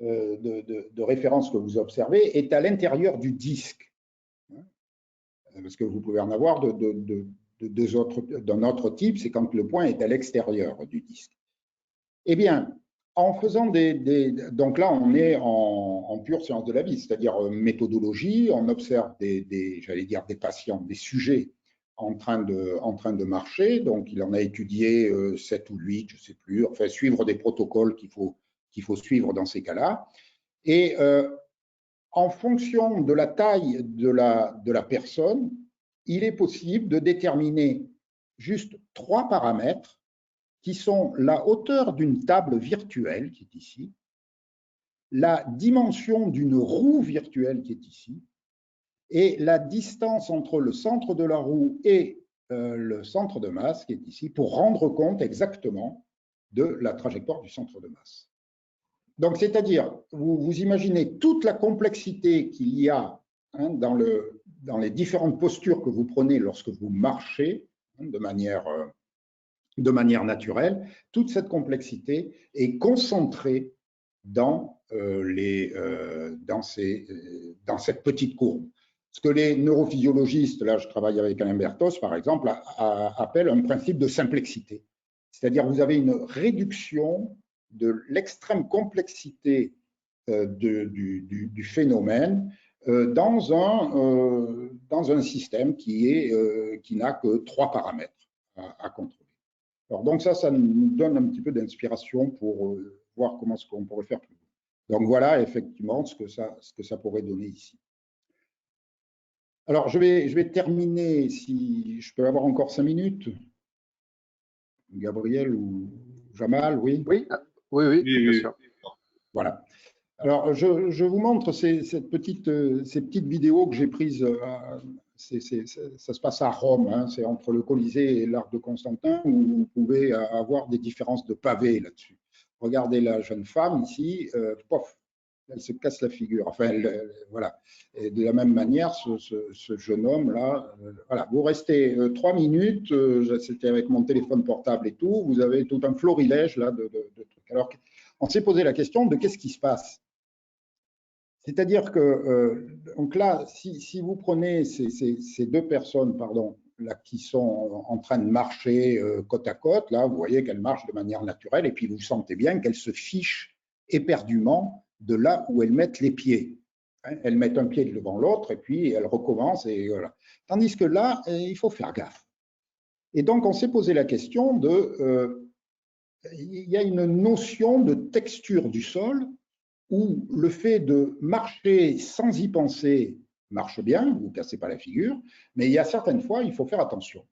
Speaker 3: de référence que vous observez est à l'intérieur du disque. Parce que vous pouvez en avoir d'un autre type, c'est quand le point est à l'extérieur du disque. Eh bien, en faisant donc là, on est en pure science de la vie, c'est-à-dire méthodologie, on observe j'allais dire des patients, des sujets en train de marcher, donc il en a étudié 7 ou 8, je ne sais plus, enfin suivre des protocoles qu'il faut suivre dans ces cas-là. Et en fonction de la taille de la personne, il est possible de déterminer juste 3 paramètres qui sont la hauteur d'une table virtuelle, qui est ici, la dimension d'une roue virtuelle, qui est ici, et la distance entre le centre de la roue et le centre de masse, qui est ici, pour rendre compte exactement de la trajectoire du centre de masse. Donc, c'est-à-dire, vous imaginez toute la complexité qu'il y a hein, dans les différentes postures que vous prenez lorsque vous marchez hein, de manière naturelle, toute cette complexité est concentrée dans cette petite courbe. Ce que les neurophysiologistes, là je travaille avec Alain Bertos par exemple, appellent un principe de simplexité. C'est-à-dire vous avez une réduction de l'extrême complexité du phénomène dans un système qui n'a que 3 paramètres à contrôler. Alors donc ça nous donne un petit peu d'inspiration pour voir comment ce qu'on pourrait faire plus. Donc voilà effectivement ce que ça pourrait donner ici. Alors je vais terminer, si je peux avoir encore 5 minutes. Gabriel ou Jamal, oui?
Speaker 2: Oui, bien sûr.
Speaker 3: Voilà. Alors, je vous montre ces petites vidéos que j'ai prises. Ça se passe à Rome, hein, c'est entre le Colisée et l'Arc de Constantin, où vous pouvez avoir des différences de pavés là-dessus. Regardez la jeune femme ici, pof, elle se casse la figure. Enfin, voilà. Et de la même manière, ce jeune homme-là, voilà. Vous restez 3 minutes, c'était avec mon téléphone portable et tout, vous avez tout un florilège là de trucs. Alors, on s'est posé la question de qu'est-ce qui se passe. C'est-à-dire que, donc là, si vous prenez ces 2 personnes, pardon, là, qui sont en train de marcher côte à côte, là, vous voyez qu'elles marchent de manière naturelle, et puis vous sentez bien qu'elles se fichent éperdument de là où elles mettent les pieds. Hein, elles mettent un pied devant l'autre, et puis elles recommencent, et voilà. Tandis que là, il faut faire gaffe. Et donc, on s'est posé la question de, il y a une notion de texture du sol, où le fait de marcher sans y penser marche bien, vous ne cassez pas la figure, mais il y a certaines fois, il faut faire attention.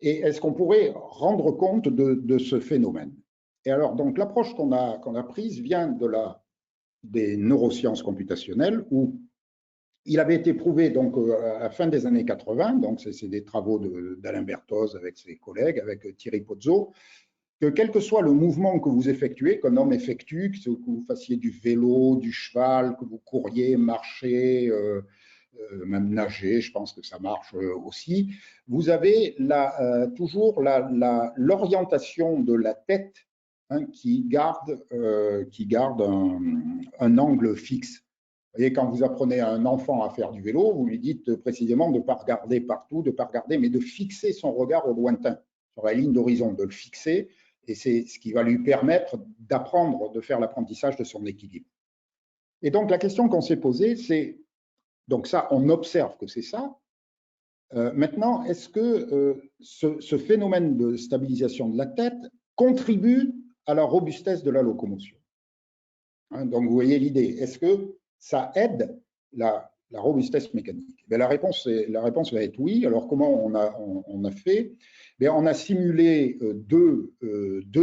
Speaker 3: Et est-ce qu'on pourrait rendre compte de ce phénomène? Et alors, donc, l'approche qu'on a prise vient des neurosciences computationnelles, où il avait été prouvé donc, à la fin des années 80, donc c'est des travaux d'Alain Berthoz avec ses collègues, avec Thierry Pozzo, que quel que soit le mouvement que vous effectuez, qu'un homme effectue, que vous fassiez du vélo, du cheval, que vous couriez, marchiez, même nager, je pense que ça marche aussi, vous avez toujours l'orientation de la tête, hein, qui garde un angle fixe. Vous voyez, quand vous apprenez à un enfant à faire du vélo, vous lui dites précisément de ne pas regarder partout, de ne pas regarder, mais de fixer son regard au lointain, sur la ligne d'horizon, de le fixer. Et c'est ce qui va lui permettre d'apprendre, de faire l'apprentissage de son équilibre. Et donc, la question qu'on s'est posée, c'est, donc ça, on observe que c'est ça. Maintenant, est-ce que ce phénomène de stabilisation de la tête contribue à la robustesse de la locomotion? Hein, donc, vous voyez l'idée. Est-ce que ça aide la robustesse mécanique? Bien, la réponse va être oui. Alors, comment on a fait? Bien, on a simulé deux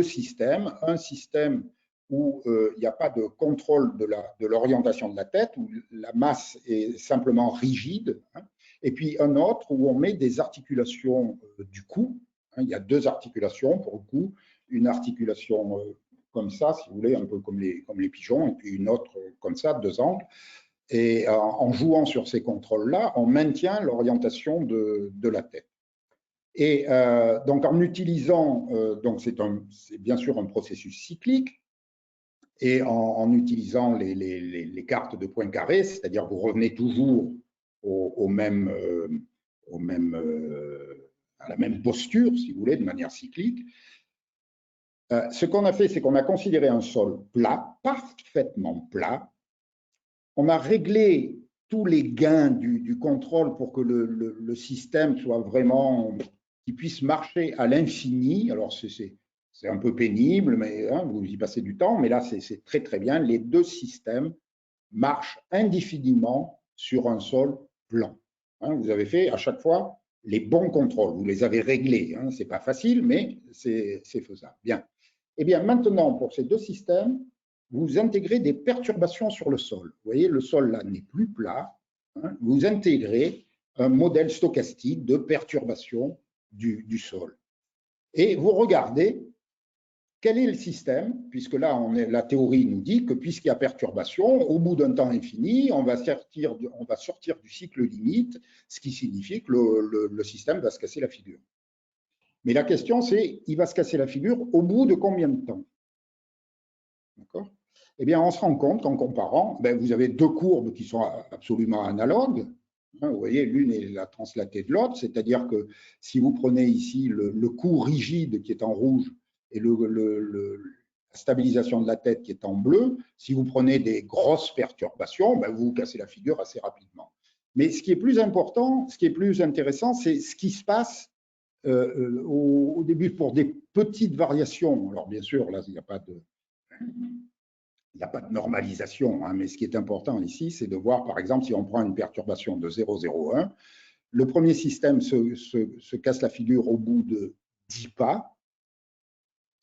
Speaker 3: systèmes. Un système où il n'y a pas de contrôle de l'orientation de la tête, où la masse est simplement rigide, hein, et puis un autre où on met des articulations du cou. Hein, il y a 2 articulations pour le cou, une articulation comme ça, si vous voulez, un peu comme les pigeons, et puis une autre comme ça, 2 angles. Et en jouant sur ces contrôles-là, on maintient l'orientation de la tête. Et donc en utilisant, donc c'est bien sûr un processus cyclique, et en utilisant les cartes de points carrés, c'est-à-dire vous revenez toujours à la même posture, si vous voulez, de manière cyclique. Ce qu'on a fait, c'est qu'on a considéré un sol plat, parfaitement plat. On a réglé tous les gains du contrôle pour que le système soit vraiment, qu'il puisse marcher à l'infini. Alors, c'est un peu pénible, mais hein, vous y passez du temps, mais là, c'est très, très bien. Les 2 systèmes marchent indéfiniment sur un sol plan. Hein, vous avez fait à chaque fois les bons contrôles, vous les avez réglés. Hein, ce n'est pas facile, mais c'est faisable. Bien. Eh bien, maintenant, pour ces 2 systèmes, vous intégrez des perturbations sur le sol. Vous voyez, le sol là n'est plus plat. Hein, vous intégrez un modèle stochastique de perturbation du sol. Et vous regardez quel est le système, puisque là, la théorie nous dit que puisqu'il y a perturbation, au bout d'un temps infini, on va sortir du cycle limite, ce qui signifie que le système va se casser la figure. Mais la question, c'est, il va se casser la figure au bout de combien de temps? D'accord? Eh bien, on se rend compte qu'en comparant, ben, vous avez 2 courbes qui sont absolument analogues. Hein, vous voyez, l'une est la translatée de l'autre, c'est-à-dire que si vous prenez ici le coup rigide qui est en rouge, et la stabilisation de la tête qui est en bleu. Si vous prenez des grosses perturbations, ben vous vous cassez la figure assez rapidement. Mais ce qui est plus important, ce qui est plus intéressant, c'est ce qui se passe au début pour des petites variations. Alors bien sûr, là, il n'y a pas de normalisation, hein, mais ce qui est important ici, c'est de voir, par exemple, si on prend une perturbation de 0,01, le premier système se casse la figure au bout de 10 pas,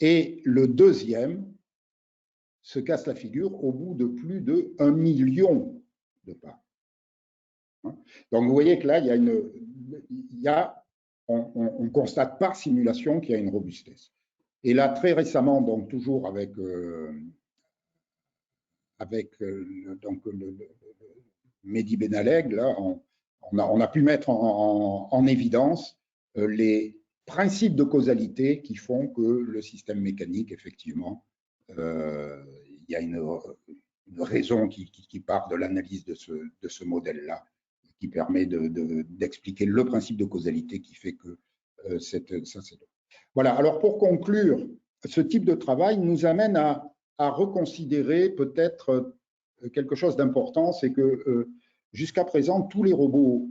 Speaker 3: et le deuxième se casse la figure au bout de plus de 1 million de pas. Donc vous voyez que là, on constate par simulation qu'il y a une robustesse. Et là, très récemment, donc toujours avec Mehdi Benaleg, là, on a pu mettre en évidence les principes de causalité qui font que le système mécanique, effectivement, il y a une raison qui part de l'analyse de ce modèle-là, qui permet d'expliquer le principe de causalité qui fait que ça, c'est... Voilà, alors pour conclure, ce type de travail nous amène à reconsidérer peut-être quelque chose d'important, c'est que jusqu'à présent, tous les robots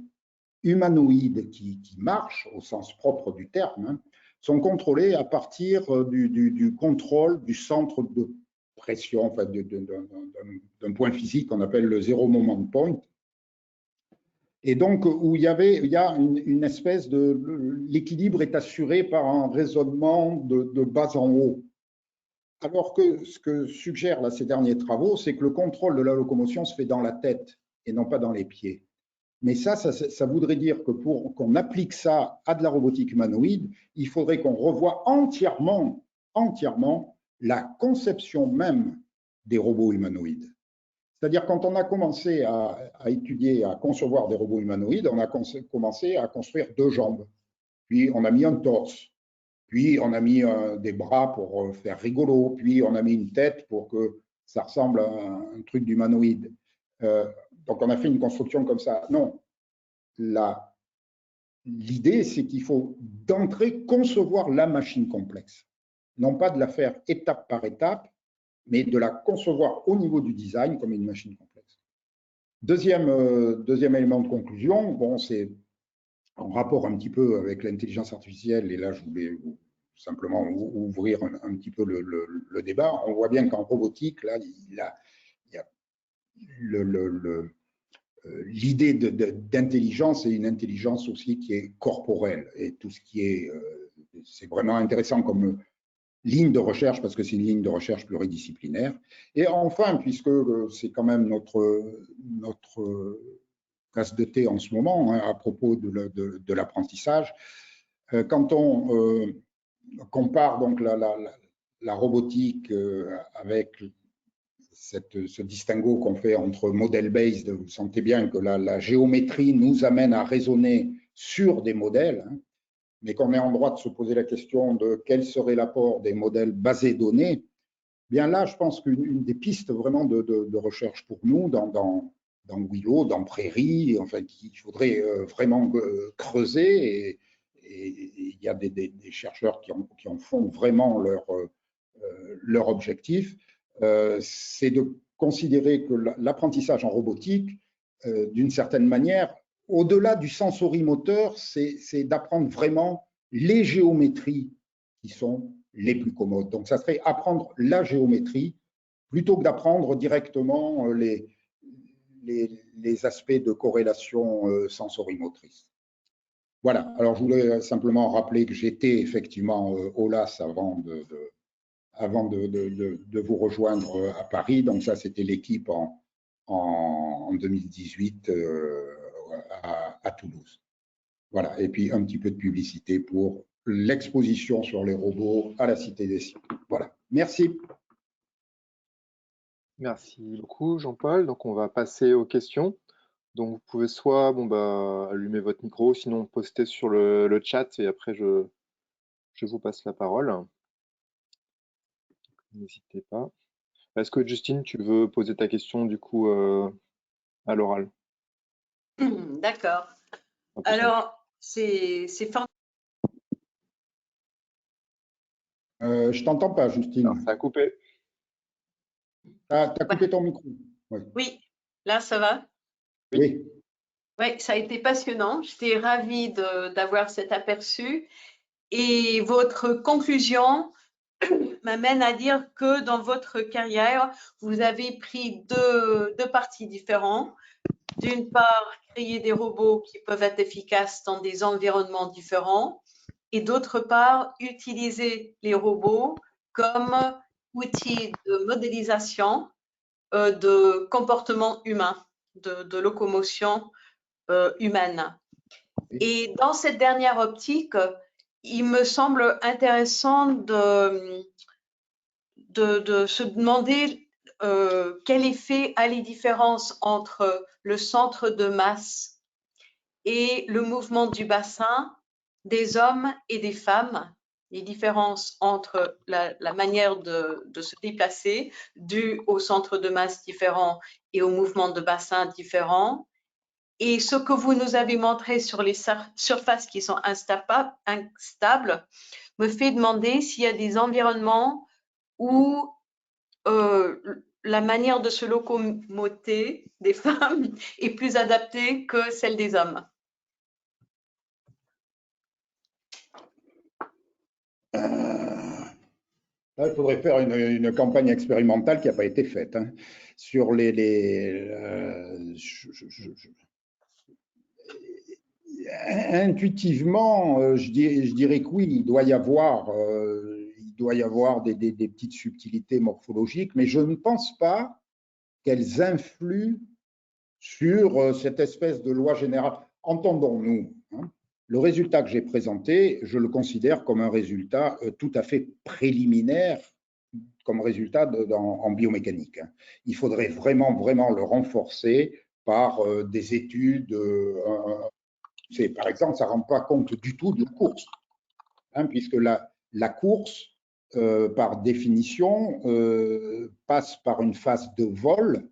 Speaker 3: humanoïdes qui marchent, au sens propre du terme, hein, sont contrôlés à partir du contrôle du centre de pression, enfin, d'un point physique qu'on appelle le zero moment point. Et donc, où il y a une espèce l'équilibre est assuré par un raisonnement de bas en haut. Alors que ce que suggèrent là, ces derniers travaux, c'est que le contrôle de la locomotion se fait dans la tête et non pas dans les pieds. Mais ça voudrait dire que pour qu'on applique ça à de la robotique humanoïde, il faudrait qu'on revoie entièrement la conception même des robots humanoïdes. C'est-à-dire, quand on a commencé à étudier, à concevoir des robots humanoïdes, on a commencé à construire 2 jambes, puis on a mis un torse, puis on a mis des bras pour faire rigolo, puis on a mis une tête pour que ça ressemble à un truc d'humanoïde. Donc on a fait une construction comme ça. Non, l'idée, c'est qu'il faut d'entrée concevoir la machine complexe, non pas de la faire étape par étape, mais de la concevoir au niveau du design comme une machine complexe. Deuxième élément de conclusion, bon, c'est en rapport un petit peu avec l'intelligence artificielle, et là je voulais simplement ouvrir un petit peu le débat. On voit bien qu'en robotique, là, il y a l'idée d'intelligence et une intelligence aussi qui est corporelle, et tout ce qui est, c'est vraiment intéressant comme ligne de recherche, parce que c'est une ligne de recherche pluridisciplinaire. Et enfin, puisque c'est quand même notre tasse de thé en ce moment, hein, à propos de l'apprentissage, quand on compare donc la robotique avec ce distinguo qu'on fait entre model-based, vous sentez bien que la géométrie nous amène à raisonner sur des modèles, hein, mais qu'on est en droit de se poser la question de quel serait l'apport des modèles basés données. Bien là, je pense qu'une des pistes vraiment de recherche pour nous dans Willow, dans Prairie, enfin, qu'il faudrait vraiment creuser, et il y a des chercheurs qui en font vraiment leur objectif, c'est de considérer que l'apprentissage en robotique, d'une certaine manière, au-delà du sensorimoteur, c'est d'apprendre vraiment les géométries qui sont les plus commodes. Donc, ça serait apprendre la géométrie plutôt que d'apprendre directement les aspects de corrélation sensorimotrice. Voilà, alors je voulais simplement rappeler que j'étais effectivement au LAS avant de vous rejoindre à Paris. Donc ça, c'était l'équipe en 2018 à Toulouse. Voilà, et puis un petit peu de publicité pour l'exposition sur les robots à la Cité des Sciences. Voilà, merci.
Speaker 2: Merci beaucoup, Jean-Paul. Donc, on va passer aux questions. Donc, vous pouvez soit allumer votre micro, sinon poster sur le chat, et après, je vous passe la parole. N'hésitez pas. Est-ce que, Justine, tu veux poser ta question, du coup, à l'oral?
Speaker 6: D'accord. Alors, c'est fort.
Speaker 3: Je t'entends pas, Justine.
Speaker 2: Alors, ça a coupé.
Speaker 3: Tu as coupé ton micro. Oui.
Speaker 6: Oui, là, ça va?
Speaker 3: Oui.
Speaker 6: Oui, ça a été passionnant. J'étais ravie d'avoir cet aperçu. Et votre conclusion m'amène à dire que dans votre carrière, vous avez pris deux parties différentes. D'une part, créer des robots qui peuvent être efficaces dans des environnements différents. Et d'autre part, utiliser les robots comme outils de modélisation de comportement humain, de locomotion humaine. Et dans cette dernière optique, il me semble intéressant de se demander quel effet a les différences entre le centre de masse et le mouvement du bassin des hommes et des femmes, les différences entre la manière de se déplacer due au centre de masse différent et au mouvement de bassin différent. Et ce que vous nous avez montré sur les surfaces qui sont instables me fait demander s'il y a des environnements où la manière de se locomoter des femmes est plus adaptée que celle des hommes.
Speaker 3: Là, il faudrait faire une campagne expérimentale qui n'a pas été faite. Hein, sur intuitivement, je dirais que oui, il doit y avoir des petites subtilités morphologiques, mais je ne pense pas qu'elles influent sur cette espèce de loi générale. Entendons-nous, hein, le résultat que j'ai présenté, je le considère comme un résultat tout à fait préliminaire comme résultat en biomécanique. Hein. Il faudrait vraiment le renforcer par des études. Par exemple, ça ne rend pas compte du tout de la course, hein, puisque la course, par définition, passe par une phase de vol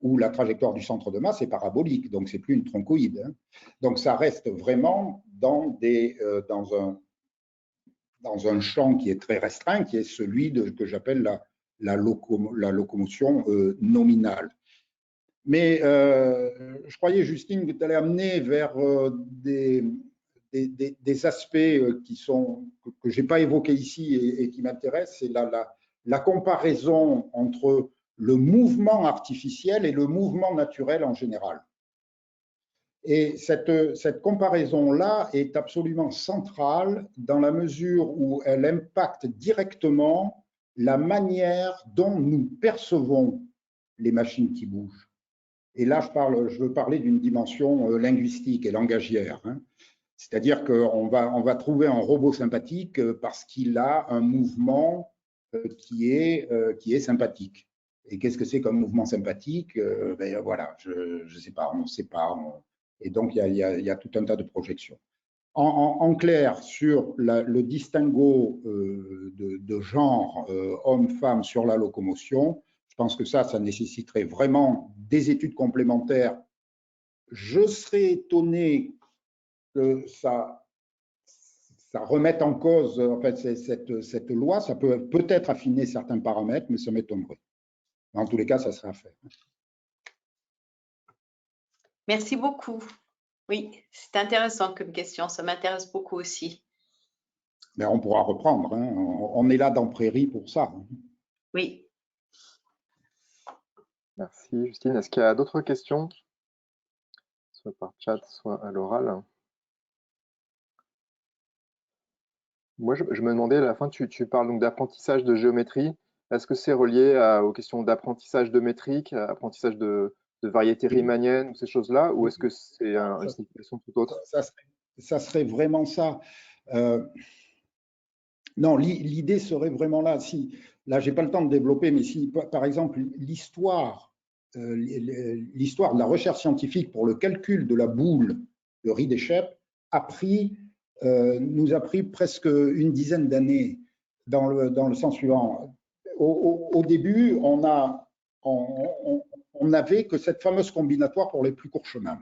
Speaker 3: où la trajectoire du centre de masse est parabolique, donc c'est plus une troncoïde. Hein. Donc ça reste vraiment dans un champ qui est très restreint, qui est celui que j'appelle la locomotion nominale. Mais je croyais, Justine, que tu allais amener vers des aspects que je n'ai pas évoqués ici et qui m'intéressent, c'est la comparaison entre le mouvement artificiel et le mouvement naturel en général. Et cette comparaison-là est absolument centrale dans la mesure où elle impacte directement la manière dont nous percevons les machines qui bougent. Et là, je veux parler d'une dimension linguistique et langagière. Hein. C'est-à-dire qu'on va trouver un robot sympathique parce qu'il a un mouvement qui est sympathique. Et qu'est-ce que c'est comme mouvement sympathique? Ben voilà, je ne sais pas, on ne sait pas. Et donc, il y a tout un tas de projections. En clair, sur le distinguo de genre homme-femme sur la locomotion, je pense que ça nécessiterait vraiment des études complémentaires. Je serais étonné que ça remette en cause en fait, cette loi. Ça peut peut-être affiner certains paramètres, mais ça m'étonnerait. En tous les cas, ça sera à faire.
Speaker 6: Merci beaucoup. Oui, c'est intéressant comme question. Ça m'intéresse beaucoup aussi.
Speaker 3: Mais on pourra reprendre. Hein. On est là dans Prairie pour ça.
Speaker 6: Oui.
Speaker 2: Merci, Justine. Est-ce qu'il y a d'autres questions, soit par chat, soit à l'oral? Moi, je me demandais, à la fin, tu parles donc d'apprentissage de géométrie. Est-ce que c'est relié aux questions d'apprentissage de métrique, apprentissage de variété riemannienne, ou ces choses-là, ou est-ce que c'est une signification tout autre?
Speaker 3: Ça serait vraiment ça. Non, l'idée serait vraiment là. Là, je n'ai pas le temps de développer, mais si, par exemple, l'histoire de la recherche scientifique pour le calcul de la boule de Riedeshepp nous a pris presque une dizaine d'années dans le sens suivant. Au début, on n'avait que cette fameuse combinatoire pour les plus courts chemins.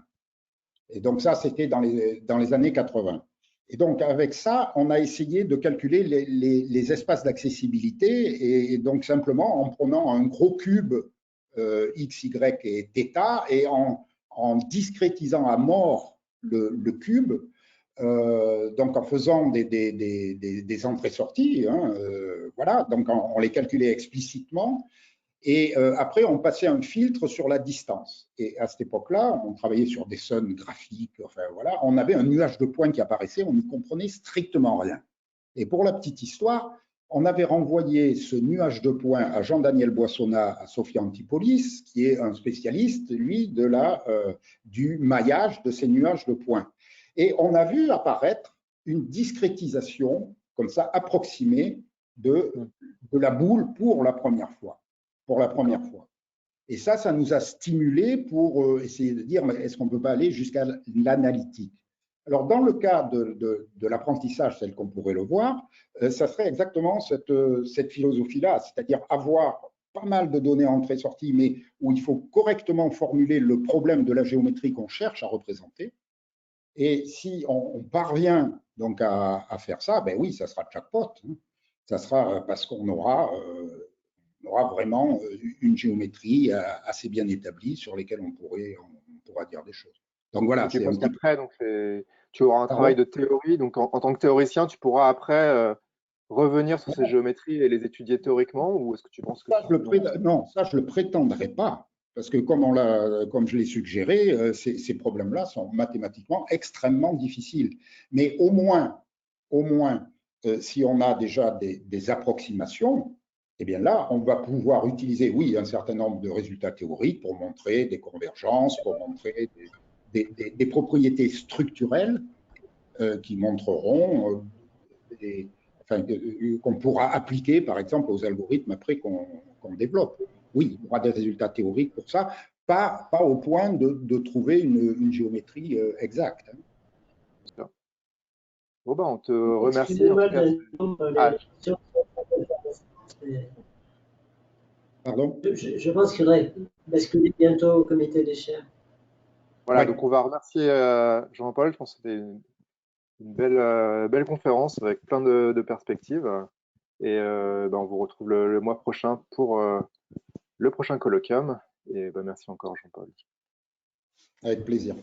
Speaker 3: Et donc ça, c'était dans les années 80. Et donc, avec ça, on a essayé de calculer les espaces d'accessibilité, et donc simplement en prenant un gros cube x, y et θ, et en discrétisant à mort le cube, donc en faisant des entrées-sorties, hein, voilà, donc on les calculait explicitement. Et après, on passait un filtre sur la distance. Et à cette époque-là, on travaillait sur des sons graphiques. Enfin, voilà, on avait un nuage de points qui apparaissait, on n'y comprenait strictement rien. Et pour la petite histoire, on avait renvoyé ce nuage de points à Jean-Daniel Boissonnat, à Sophia Antipolis, qui est un spécialiste, lui, du maillage de ces nuages de points. Et on a vu apparaître une discrétisation, comme ça, approximée de la boule pour la première fois. Et ça nous a stimulé pour essayer de dire, est-ce qu'on ne peut pas aller jusqu'à l'analytique? Alors, dans le cas de l'apprentissage tel qu'on pourrait le voir, ça serait exactement cette philosophie-là, c'est-à-dire avoir pas mal de données entrées-sorties, mais où il faut correctement formuler le problème de la géométrie qu'on cherche à représenter. Et si on parvient donc à faire ça, ben oui, ça sera jackpot. Hein. Ça sera parce qu'on aura vraiment une géométrie assez bien établie sur lesquelles on pourra dire des choses. Donc voilà.
Speaker 2: Okay, parce qu'après, tu auras un travail de théorie. Donc en tant que théoricien, tu pourras après revenir sur ces géométries et les étudier théoriquement, ou est-ce que tu penses que
Speaker 3: non, ça je le prétendrai pas, parce que comme je l'ai suggéré, ces problèmes-là sont mathématiquement extrêmement difficiles. Mais au moins, si on a déjà des approximations, eh bien là, on va pouvoir utiliser, oui, un certain nombre de résultats théoriques pour montrer des convergences, pour montrer des propriétés structurelles qui montreront qu'on pourra appliquer, par exemple, aux algorithmes après qu'on développe. Oui, il y aura des résultats théoriques pour ça, pas au point de trouver une géométrie exacte. Hein.
Speaker 2: Bon, on te remercie.
Speaker 3: Pardon ?
Speaker 7: Je pense qu'il faudrait basculer bientôt au comité des chaires.
Speaker 2: Voilà, ouais. Donc on va remercier Jean-Paul. Je pense que c'était une belle conférence avec plein de perspectives. Et on vous retrouve le mois prochain pour le prochain colloquium. Et merci encore, Jean-Paul.
Speaker 3: Avec plaisir.